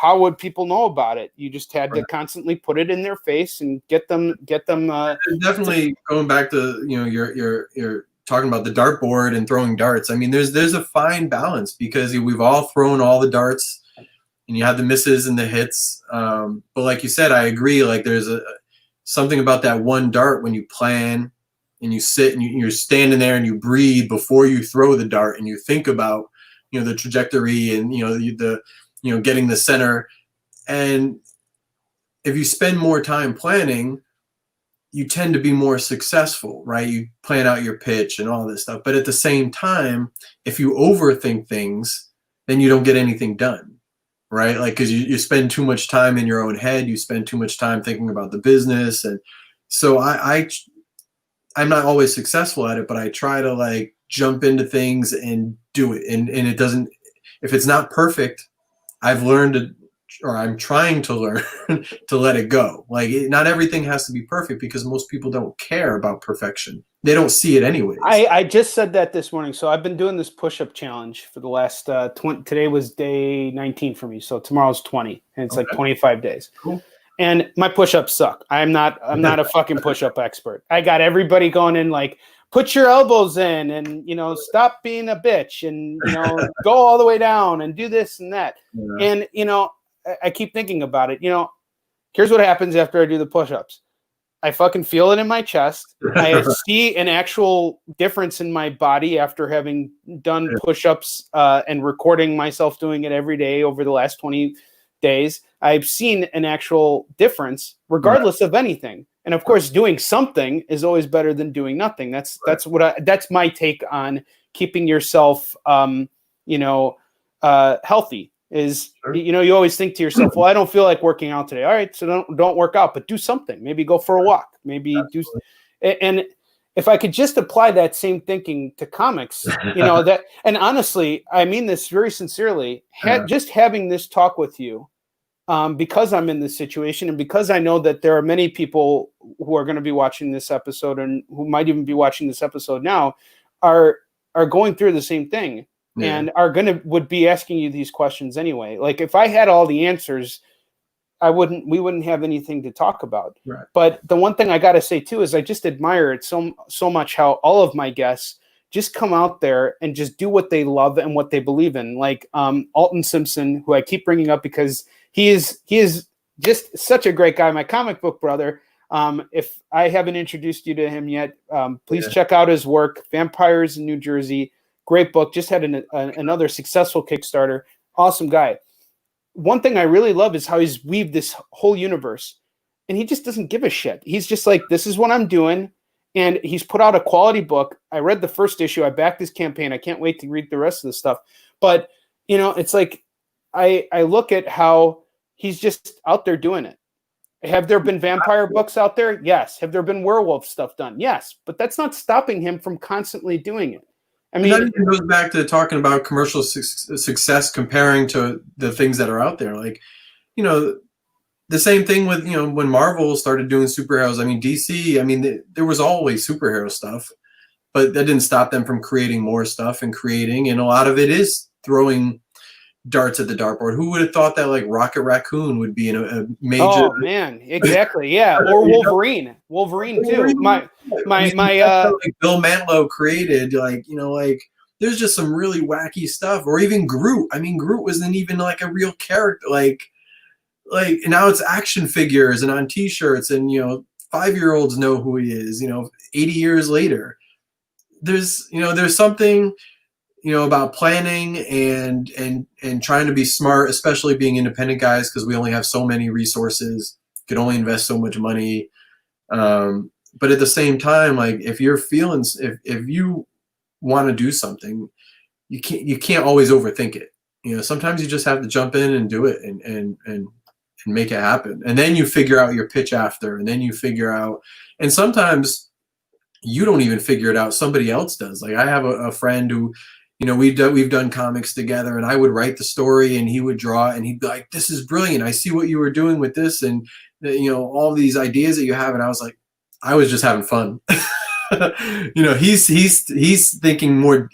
A: know about it? You just had to constantly put it in their face and get them.
B: Definitely going back to you're talking about the dartboard and throwing darts. I mean, there's a fine balance, because we've all thrown all the darts, and you have the misses and the hits. But like you said, I agree. Like, there's something about that one dart when you plan. And you sit and you're standing there and you breathe before you throw the dart, and you think about, the trajectory and, getting the center. And if you spend more time planning, you tend to be more successful, right? You plan out your pitch and all this stuff. But at the same time, if you overthink things, then you don't get anything done, right? Like, because you spend too much time in your own head. You spend too much time thinking about the business. And so I'm not always successful at it, but I try to like jump into things and do it. And it doesn't, if it's not perfect, I've learned or I'm trying to learn to let it go. Like, not everything has to be perfect, because most people don't care about perfection. They don't see it anyways.
A: I just said that this morning. So I've been doing this push-up challenge for the last 20. Today was day 19 for me. So tomorrow's 20, and it's like 25 days. Cool. And my push-ups suck. I'm not a fucking push-up expert. I got everybody going in like, put your elbows in and, stop being a bitch and, go all the way down and do this and that. Yeah. And, I keep thinking about it. Here's what happens after I do the push-ups. I fucking feel it in my chest. I see an actual difference in my body after having done push-ups and recording myself doing it every day over the last 20 days. I've seen an actual difference regardless of anything. And of course, doing something is always better than doing nothing. That's that's my take on keeping yourself, healthy is, you always think to yourself, well, I don't feel like working out today. All right. So don't work out, but do something, maybe go for a walk, maybe and if I could just apply that same thinking to comics, and honestly, I mean this very sincerely, just having this talk with you, because I'm in this situation, and because I know that there are many people who are going to be watching this episode, and who might even be watching this episode now, are going through the same thing, and would be asking you these questions anyway. Like, if I had all the answers, we wouldn't have anything to talk about. Right. But the one thing I got to say too is I just admire it so much how all of my guests just come out there and just do what they love and what they believe in. Like Alton Simpson, who I keep bringing up because he is just such a great guy, my comic book brother. If I haven't introduced you to him yet, please check out his work, Vampires in New Jersey. Great book. Just had another successful Kickstarter. Awesome guy. One thing I really love is how he's weaved this whole universe. And he just doesn't give a shit. He's just like, this is what I'm doing. And he's put out a quality book. I read the first issue. I backed his campaign. I can't wait to read the rest of the stuff. But, you know, it's like I look at how he's just out there doing it. Have there been vampire books out there? Yes. Have there been werewolf stuff done? Yes. But that's not stopping him from constantly doing it. I mean,
B: that even goes back to talking about commercial success comparing to the things that are out there. Like, you know, the same thing with, you know, when Marvel started doing superheroes. I mean, DC, I mean, there was always superhero stuff, but that didn't stop them from creating more stuff and creating. And a lot of it is throwing darts at the dartboard. Who would have thought that like Rocket Raccoon would be in a major?
A: Oh man, exactly, yeah. Or Wolverine, Wolverine too. My
B: like Bill Mantlo created, like, you know, like there's just some really wacky stuff. Or even Groot. I mean, Groot wasn't even like a real character. Like now it's action figures and on T-shirts, and you know, 5-year-olds know who he is. You know, 80 years later, there's something, you know, about planning and trying to be smart, especially being independent guys, because we only have so many resources, can only invest so much money. But at the same time, like if you're feeling, if you want to do something, you can't always overthink it. You know, sometimes you just have to jump in and do it and make it happen. And then you figure out your pitch after, and then you figure out, and sometimes you don't even figure it out. Somebody else does. Like I have a friend who, you know, we've done comics together, and I would write the story and he would draw it, and he'd be like, this is brilliant. I see what you were doing with this. And you know, all these ideas that you have. And I was like, I was just having fun. You know, he's thinking more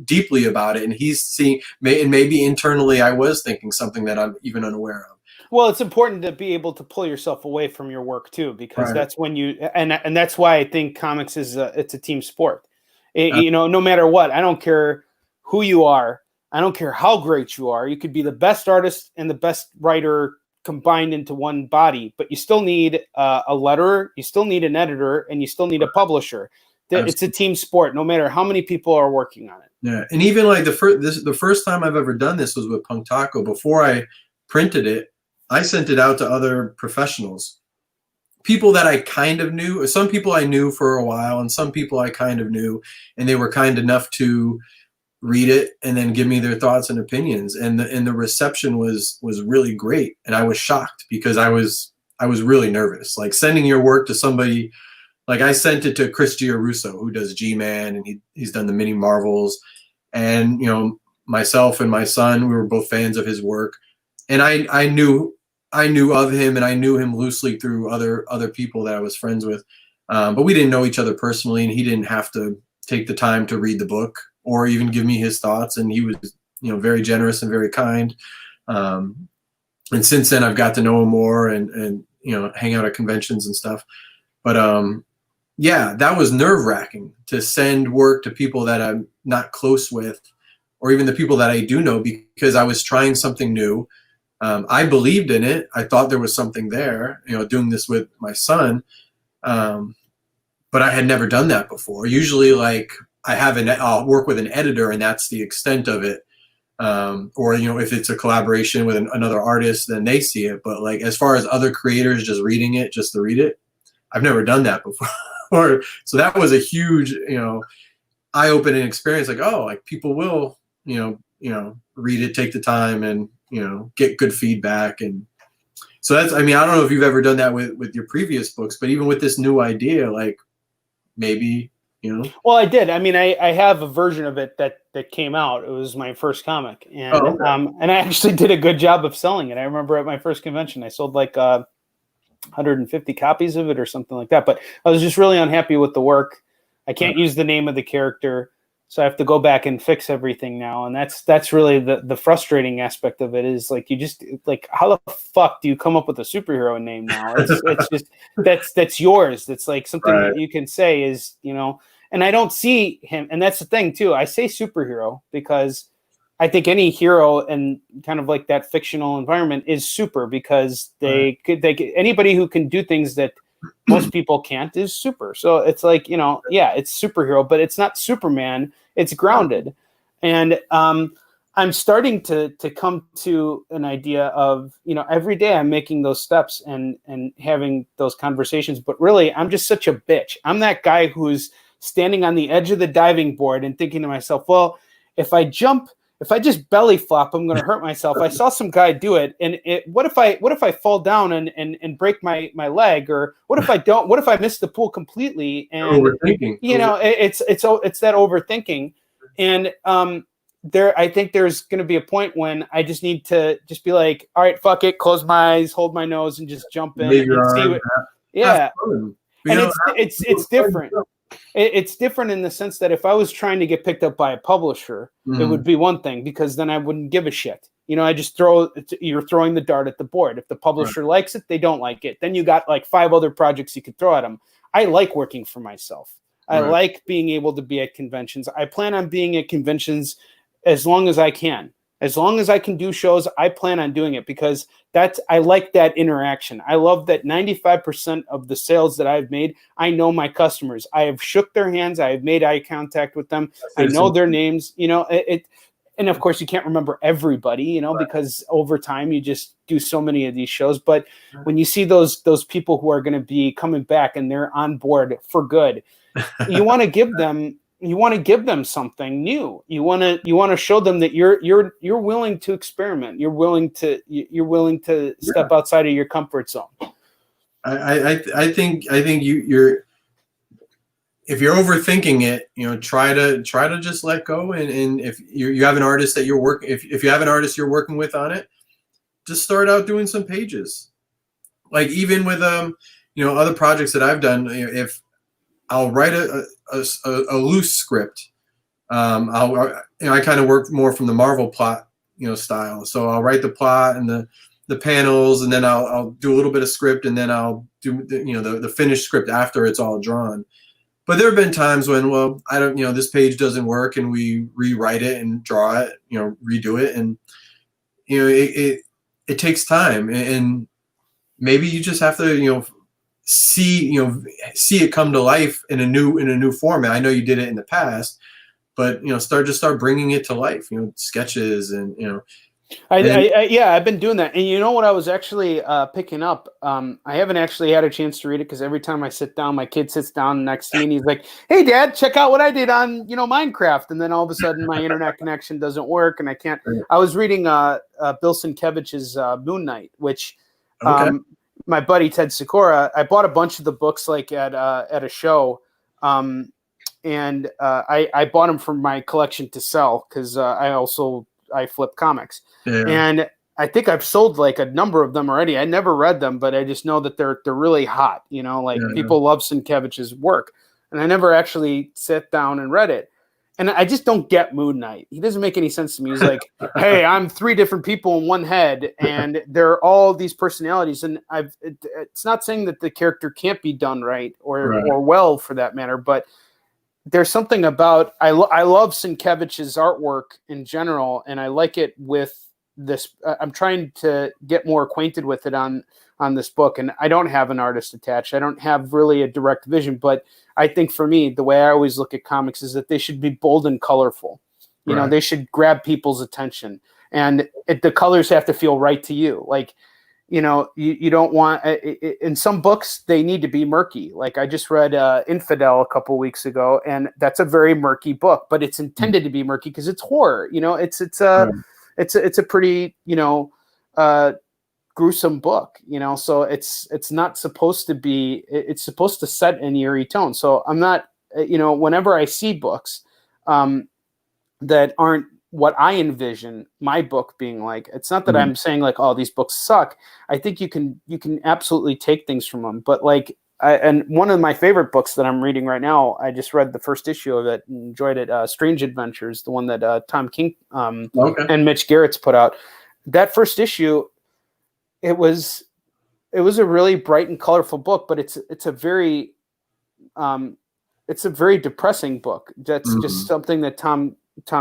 B: deeply about it, and he's seeing, and maybe internally I was thinking something that I'm even unaware of.
A: Well, it's important to be able to pull yourself away from your work too, because that's when you, and that's why I think comics is it's a team sport. You know, no matter what, I don't care who you are. I don't care how great you are. You could be the best artist and the best writer combined into one body, but you still need a letterer, you still need an editor, and you still need a publisher. It's a team sport, no matter how many people are working on it.
B: Yeah, and even like the first time I've ever done this was with Punk Taco. Before I printed it, I sent it out to other professionals, people that I kind of knew. Some people I knew for a while, and some people I kind of knew, and they were kind enough to read it and then give me their thoughts and opinions. And the reception was really great, and I was shocked because I was really nervous. Like sending your work to somebody, like I sent it to Chris Giarrusso, who does G-Man, and he's done the mini Marvels, and you know, myself and my son, we were both fans of his work. And I knew of him, and I knew him loosely through other people that I was friends with, but we didn't know each other personally, and he didn't have to take the time to read the book or even give me his thoughts. And he was, you know, very generous and very kind. And since then, I've got to know him more, and you know, hang out at conventions and stuff. But yeah, that was nerve-wracking to send work to people that I'm not close with, or even the people that I do know, because I was trying something new. I believed in it. I thought there was something there, you know, doing this with my son. But I had never done that before. Usually, like, I'll work with an editor, and that's the extent of it. Or, you know, if it's a collaboration with another artist, then they see it. But like, as far as other creators just reading it, just to read it, I've never done that before. So that was a huge, you know, eye-opening experience. Like, oh, like people will, you know, read it, take the time, and you know, get good feedback. And so that's, I mean, I don't know if you've ever done that with your previous books, but even with this new idea, like maybe, you know.
A: Well, I did. I mean, I have a version of it that came out. It was my first comic, and and I actually did a good job of selling it. I remember at my first convention, I sold like 150 copies of it or something like that. But I was just really unhappy with the work. I can't use the name of the character, so I have to go back and fix everything now. And that's really the frustrating aspect of it, is like, you just like, how the fuck do you come up with a superhero name now? It's just that's yours. That's like something that you can say is, you know. And I don't see him, and that's the thing too. I say superhero because I think any hero in kind of like that fictional environment is super, because anybody who can do things that most people can't is super. So it's like, you know, yeah, it's superhero, but it's not Superman. It's grounded. And I'm starting to come to an idea of, you know, every day I'm making those steps and having those conversations. But really, I'm just such a bitch. I'm that guy who's standing on the edge of the diving board and thinking to myself, well, if I just belly flop, I'm going to hurt myself. I saw some guy do it. And what if I fall down and break my leg? Or what if I miss the pool completely? And
B: overthinking.
A: You know, it's that overthinking. And I think there's going to be a point when I just need to just be like, all right, fuck it, close my eyes, hold my nose, and just jump in and see what. Yeah, and it's different. It's different in the sense that if I was trying to get picked up by a publisher, it would be one thing, because then I wouldn't give a shit. You know, you're throwing the dart at the board. If the publisher likes it, they don't like it. Then you got like 5 other projects you could throw at them. I like working for myself. I like being able to be at conventions. I plan on being at conventions as long as I can. As long as I can do shows, I plan on doing it, because I like that interaction. I love that 95% of the sales that I've made, I know my customers. I have shook their hands. I have made eye contact with them. I know their names. You know, and of course you can't remember everybody, you know, because over time you just do so many of these shows. But when you see those people who are going to be coming back and they're on board for good, you want to give them something new. You want to show them that you're willing to experiment. You're willing to step outside of your comfort zone.
B: I think you're, if you're overthinking it, you know, try to just let go. And if you have an artist that if you have an artist you're working with on it, just start out doing some pages. Like even with you know, other projects that I've done, you know, if I'll write a loose script. I kind of work more from the Marvel plot, you know, style. So I'll write the plot and the panels, and then I'll do a little bit of script, and then I'll do the finished script after it's all drawn. But there have been times when, well, I don't, you know, this page doesn't work, and we rewrite it and draw it, you know, redo it, and you know, it takes time, and maybe you just have to, you know, see it come to life in a new format. I know you did it in the past, but you know, start bringing it to life. You know, sketches and you know.
A: I've been doing that, and you know what I was actually picking up. I haven't actually had a chance to read it because every time I sit down, my kid sits down next to me and he's like, "Hey, Dad, check out what I did on Minecraft," and then all of a sudden my internet connection doesn't work and I can't. I was reading Bill Sienkiewicz's Moon Knight, which. My buddy Ted Sikora, I bought a bunch of the books like at a show, and I bought them for my collection to sell because I flip comics, and I think I've sold like a number of them already. I never read them, but I just know that they're really hot. You know, like people love Sienkiewicz's work, and I never actually sat down and read it. And I just don't get Moon Knight. He doesn't make any sense to me. He's like, hey, I'm 3 different people in one head, and they're all these personalities. And it's not saying that the character can't be done right or well for that matter, but there's something about I love Sienkiewicz's artwork in general, and I like it with this. I'm trying to get more acquainted with it on this book, and I don't have an artist attached. I don't have really a direct vision, but I think for me, the way I always look at comics is that they should be bold and colorful. You know, they should grab people's attention, and the colors have to feel right to you. Like, you know, you don't want in some books they need to be murky. Like I just read Infidel a couple weeks ago, and that's a very murky book, but it's intended to be murky because it's horror. You know, it's a pretty, you know, gruesome book, you know, so it's not supposed to be, it's supposed to set an eerie tone. So I'm not, you know, whenever I see books that aren't what I envision my book being like, it's not that I'm saying like, oh, these books suck. I think you can absolutely take things from them. But like, and one of my favorite books that I'm reading right now, I just read the first issue of it and enjoyed it. Strange Adventures, the one that Tom King and Mitch Garrett's put out. That first issue, it was a really bright and colorful book, but it's a very depressing book. That's just something that Tom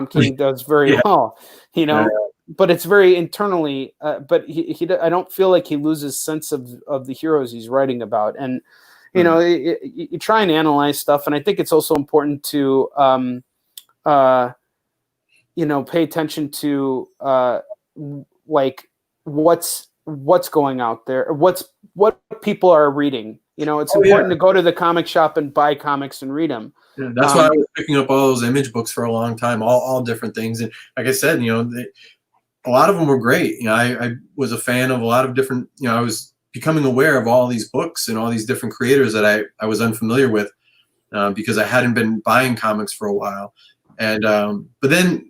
A: King does very well, you know. But it's very internally. But he I don't feel like he loses sense of the heroes he's writing about. And you know, you try and analyze stuff. And I think it's also important to, you know, pay attention to like what's going out there, what people are reading. You know, it's important to go to the comic shop and buy comics and read them.
B: Yeah, that's why I was picking up all those image books for a long time, all different things. And like I said, you know, a lot of them were great. You know, I was a fan of a lot of different, you know, I was becoming aware of all these books and all these different creators that I was unfamiliar with because I hadn't been buying comics for a while. And but then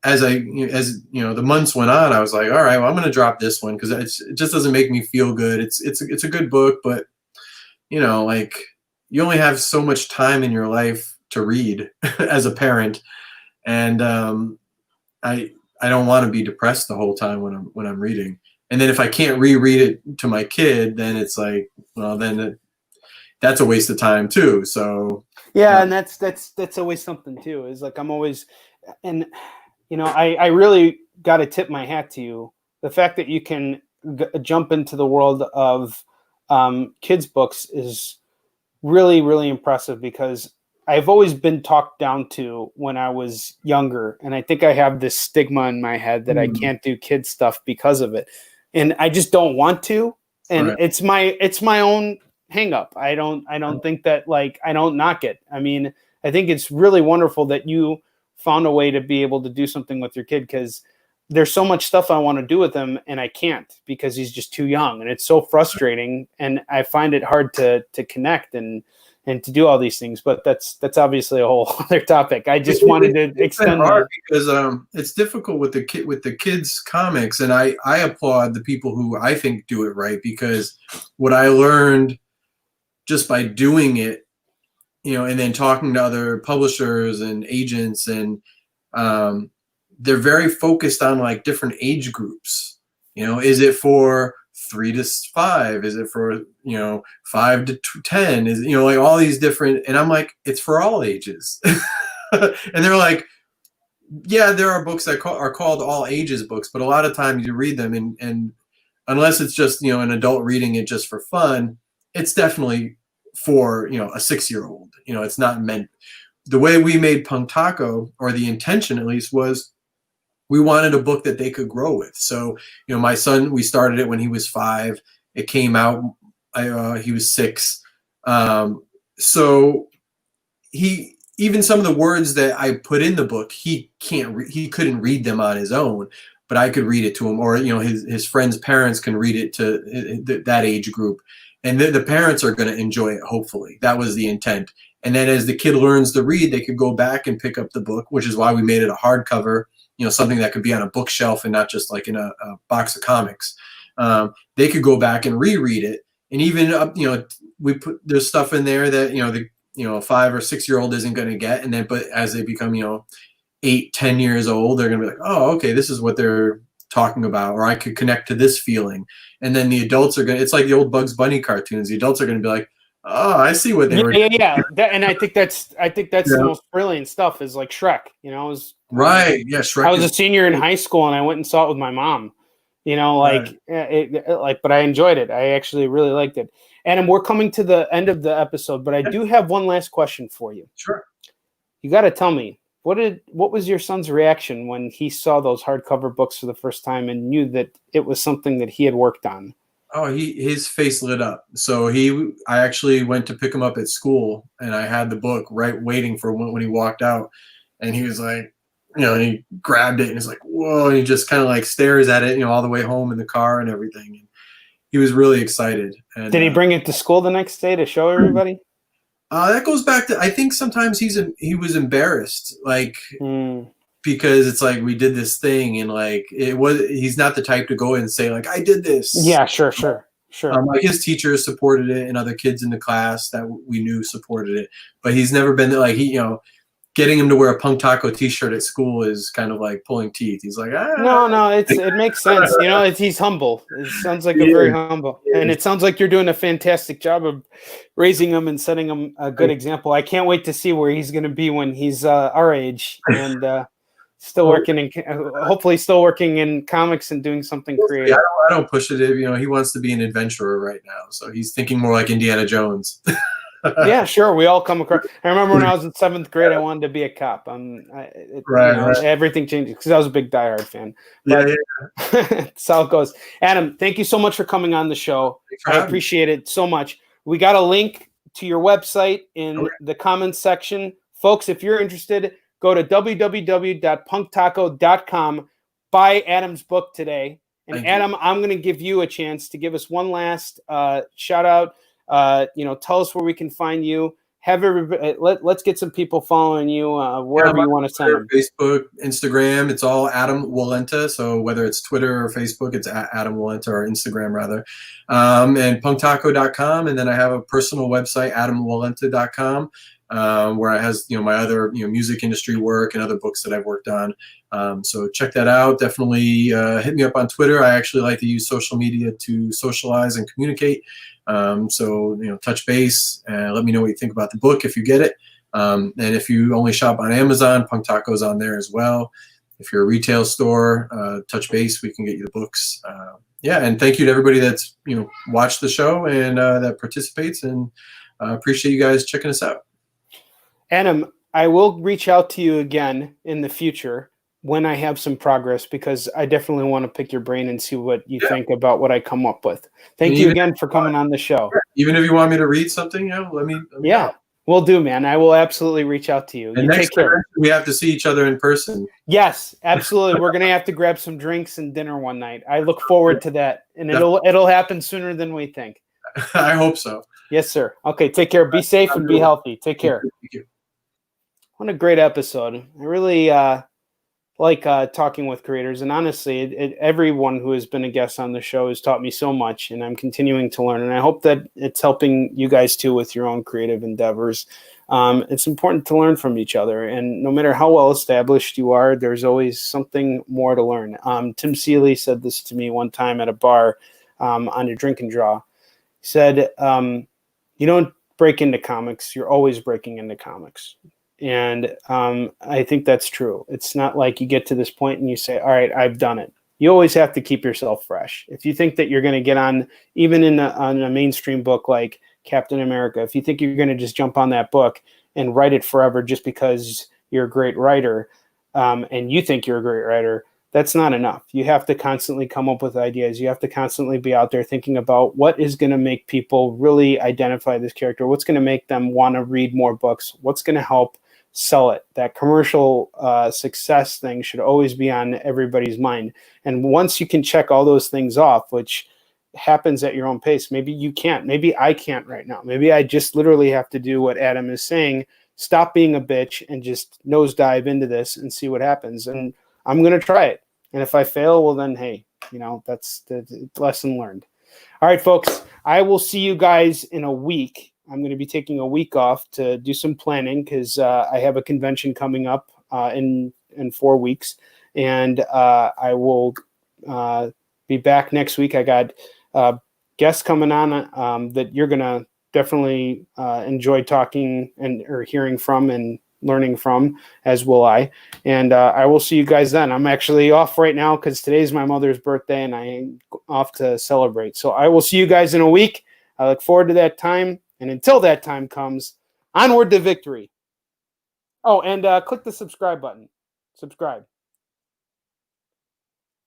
B: as you know, the months went on, I was like, all right, well, I'm going to drop this one because it just doesn't make me feel good. It's a good book, but you know, like you only have so much time in your life to read as a parent, and I don't want to be depressed the whole time when I'm reading. And then if I can't reread it to my kid, then it's like, well, then that's a waste of time too. So
A: yeah, and that's always something too. Is like I'm always, and you know, I really got to tip my hat to you. The fact that you can jump into the world of kids' books is really, really impressive because I've always been talked down to when I was younger. And I think I have this stigma in my head that I can't do kids stuff because of it. And I just don't want to. And it's my own hang up. I don't think that, like, I don't knock it. I mean, I think it's really wonderful that you found a way to be able to do something with your kid, because there's so much stuff I want to do with him and I can't because he's just too young, and it's so frustrating, and I find it hard to connect and to do all these things. But that's obviously a whole other topic. I just wanted to extend
B: that because it's difficult with the kids comics, and I applaud the people who I think do it right, because what I learned just by doing it, you know, and then talking to other publishers and agents, and they're very focused on like different age groups. You know, is it for 3 to 5? Is it for, you know, 5 to 10? Is, you know, like all these different, and I'm like, it's for all ages. And they're like, yeah, there are books that are called all ages books, but a lot of times you read them and unless it's just, you know, an adult reading it just for fun, it's definitely for, you know, a 6-year-old. You know, it's not meant. The way we made Punk Taco, or the intention at least, was we wanted a book that they could grow with. So, you know, my son, we started it when he was 5. It came out, he was 6. So even some of the words that I put in the book, he couldn't read them on his own, but I could read it to him, or, you know, his friends' parents can read it to that age group. And the parents are going to enjoy it, hopefully. That was the intent. And then as the kid learns to read, they could go back and pick up the book, which is why we made it a hardcover, you know, something that could be on a bookshelf and not just like in a box of comics. They could go back and reread it. And even, you know, there's stuff in there that, you know, a 5 or 6-year-old isn't going to get. And then, but as they become, you know, 8, 10 years old, they're going to be like, oh, okay, this is what they're talking about, or I could connect to this feeling. And then the adults are going to, it's like the old Bugs Bunny cartoons. The adults are going to be like, oh, I see what they were doing.
A: Yeah. And I think that's the most brilliant stuff, is like Shrek, you know,
B: right. Yeah. Shrek.
A: I was a senior in high school and I went and saw it with my mom, you know, like, but I enjoyed it. I actually really liked it. And we're coming to the end of the episode, but I do have one last question for you.
B: Sure.
A: You got to tell me, what was your son's reaction when he saw those hardcover books for the first time and knew that it was something that he had worked on?
B: Oh, his face lit up. So I actually went to pick him up at school, and I had the book right waiting for when he walked out, and he was like, you know, and he grabbed it and he's like, whoa, and he just kind of like stares at it, you know, all the way home in the car and everything. And he was really excited. And,
A: did he bring it to school the next day to show everybody?
B: That goes back to, I think sometimes he was embarrassed, like, because it's like we did this thing, and like he's not the type to go in and say like, I did this.
A: Yeah, sure.
B: Like his teachers supported it, and other kids in the class that we knew supported it, but he's never been like, you know, getting him to wear a Punk Taco t-shirt at school is kind of like pulling teeth. He's like,
A: no, it makes sense. You know, he's humble. It sounds like a very humble, and it sounds like you're doing a fantastic job of raising him and setting him a good example. I can't wait to see where he's going to be when he's our age, and Still working in, hopefully still working in comics and doing something creative.
B: I don't push it. You know, he wants to be an adventurer right now, so he's thinking more like Indiana Jones.
A: Yeah, sure. We all come across. I remember when I was in 7th grade, I wanted to be a cop. Right. Everything changed because I was a big Die Hard fan. But that's how it goes. Adam, thank you so much for coming on the show. I appreciate it so much. We got a link to your website in the comments section. Folks, if you're interested, go to www.punktaco.com. Buy Adam's book today. And Adam, I'm going to give you a chance to give us one last shout out. Tell us where we can find you. Let's get some people following you wherever you want to send them.
B: Facebook, Instagram, it's all Adam Wallenta. So whether it's Twitter or Facebook, it's Adam Wallenta, or Instagram rather. And punktaco.com, and then I have a personal website, adamwallenta.com, where it has my other music industry work and other books that I've worked on. So check that out. Definitely hit me up on Twitter. I actually like to use social media to socialize and communicate. So touch base and let me know what you think about the book if you get it. And if you only shop on Amazon, Punk Taco's on there as well. If you're a retail store, touch base. We can get you the books. And thank you to everybody that's watched the show and that participates. And appreciate you guys checking us out.
A: Adam, I will reach out to you again in the future when I have some progress, because I definitely want to pick your brain and see what you think about what I come up with. Thank you again for coming on the show.
B: Even if you want me to read something, let me know.
A: Will do, man. I will absolutely reach out to you.
B: And next time we have to see each other in person.
A: Yes, absolutely. We're gonna have to grab some drinks and dinner one night. I look forward to that, and it'll happen sooner than we think.
B: I hope so.
A: Yes, sir. Okay, take care. Be safe and be healthy. Take care.
B: Thank you.
A: What a great episode. I really like talking with creators, and honestly, everyone who has been a guest on the show has taught me so much, and I'm continuing to learn, and I hope that it's helping you guys too with your own creative endeavors. It's important to learn from each other, and no matter how well established you are, there's always something more to learn. Tim Seeley said this to me one time at a bar on a drink and draw. He said, you don't break into comics, you're always breaking into comics. And I think that's true. It's not like you get to this point and you say, all right, I've done it. You always have to keep yourself fresh. If you think that you're going to get on, even on a mainstream book like Captain America, if you think you're going to just jump on that book and write it forever just because you're a great writer, and you think you're a great writer, that's not enough. You have to constantly come up with ideas. You have to constantly be out there thinking about what is going to make people really identify this character, what's going to make them want to read more books, what's going to help sell it. That commercial success thing should always be on everybody's mind. And once you can check all those things off, which happens at your own pace, maybe you can't, maybe I can't right now. Maybe I just literally have to do what Adam is saying, stop being a bitch and just nosedive into this and see what happens. And I'm going to try it. And if I fail, well then, hey, that's the lesson learned. All right, folks, I will see you guys in a week. I'm going to be taking a week off to do some planning because I have a convention coming up in 4 weeks, and I will be back next week. I got guests coming on that you're going to definitely enjoy talking or hearing from and learning from, as will I. And I will see you guys then. I'm actually off right now because today's my mother's birthday, and I'm off to celebrate. So I will see you guys in a week. I look forward to that time. And until that time comes, onward to victory. Oh, and click the subscribe button. Subscribe.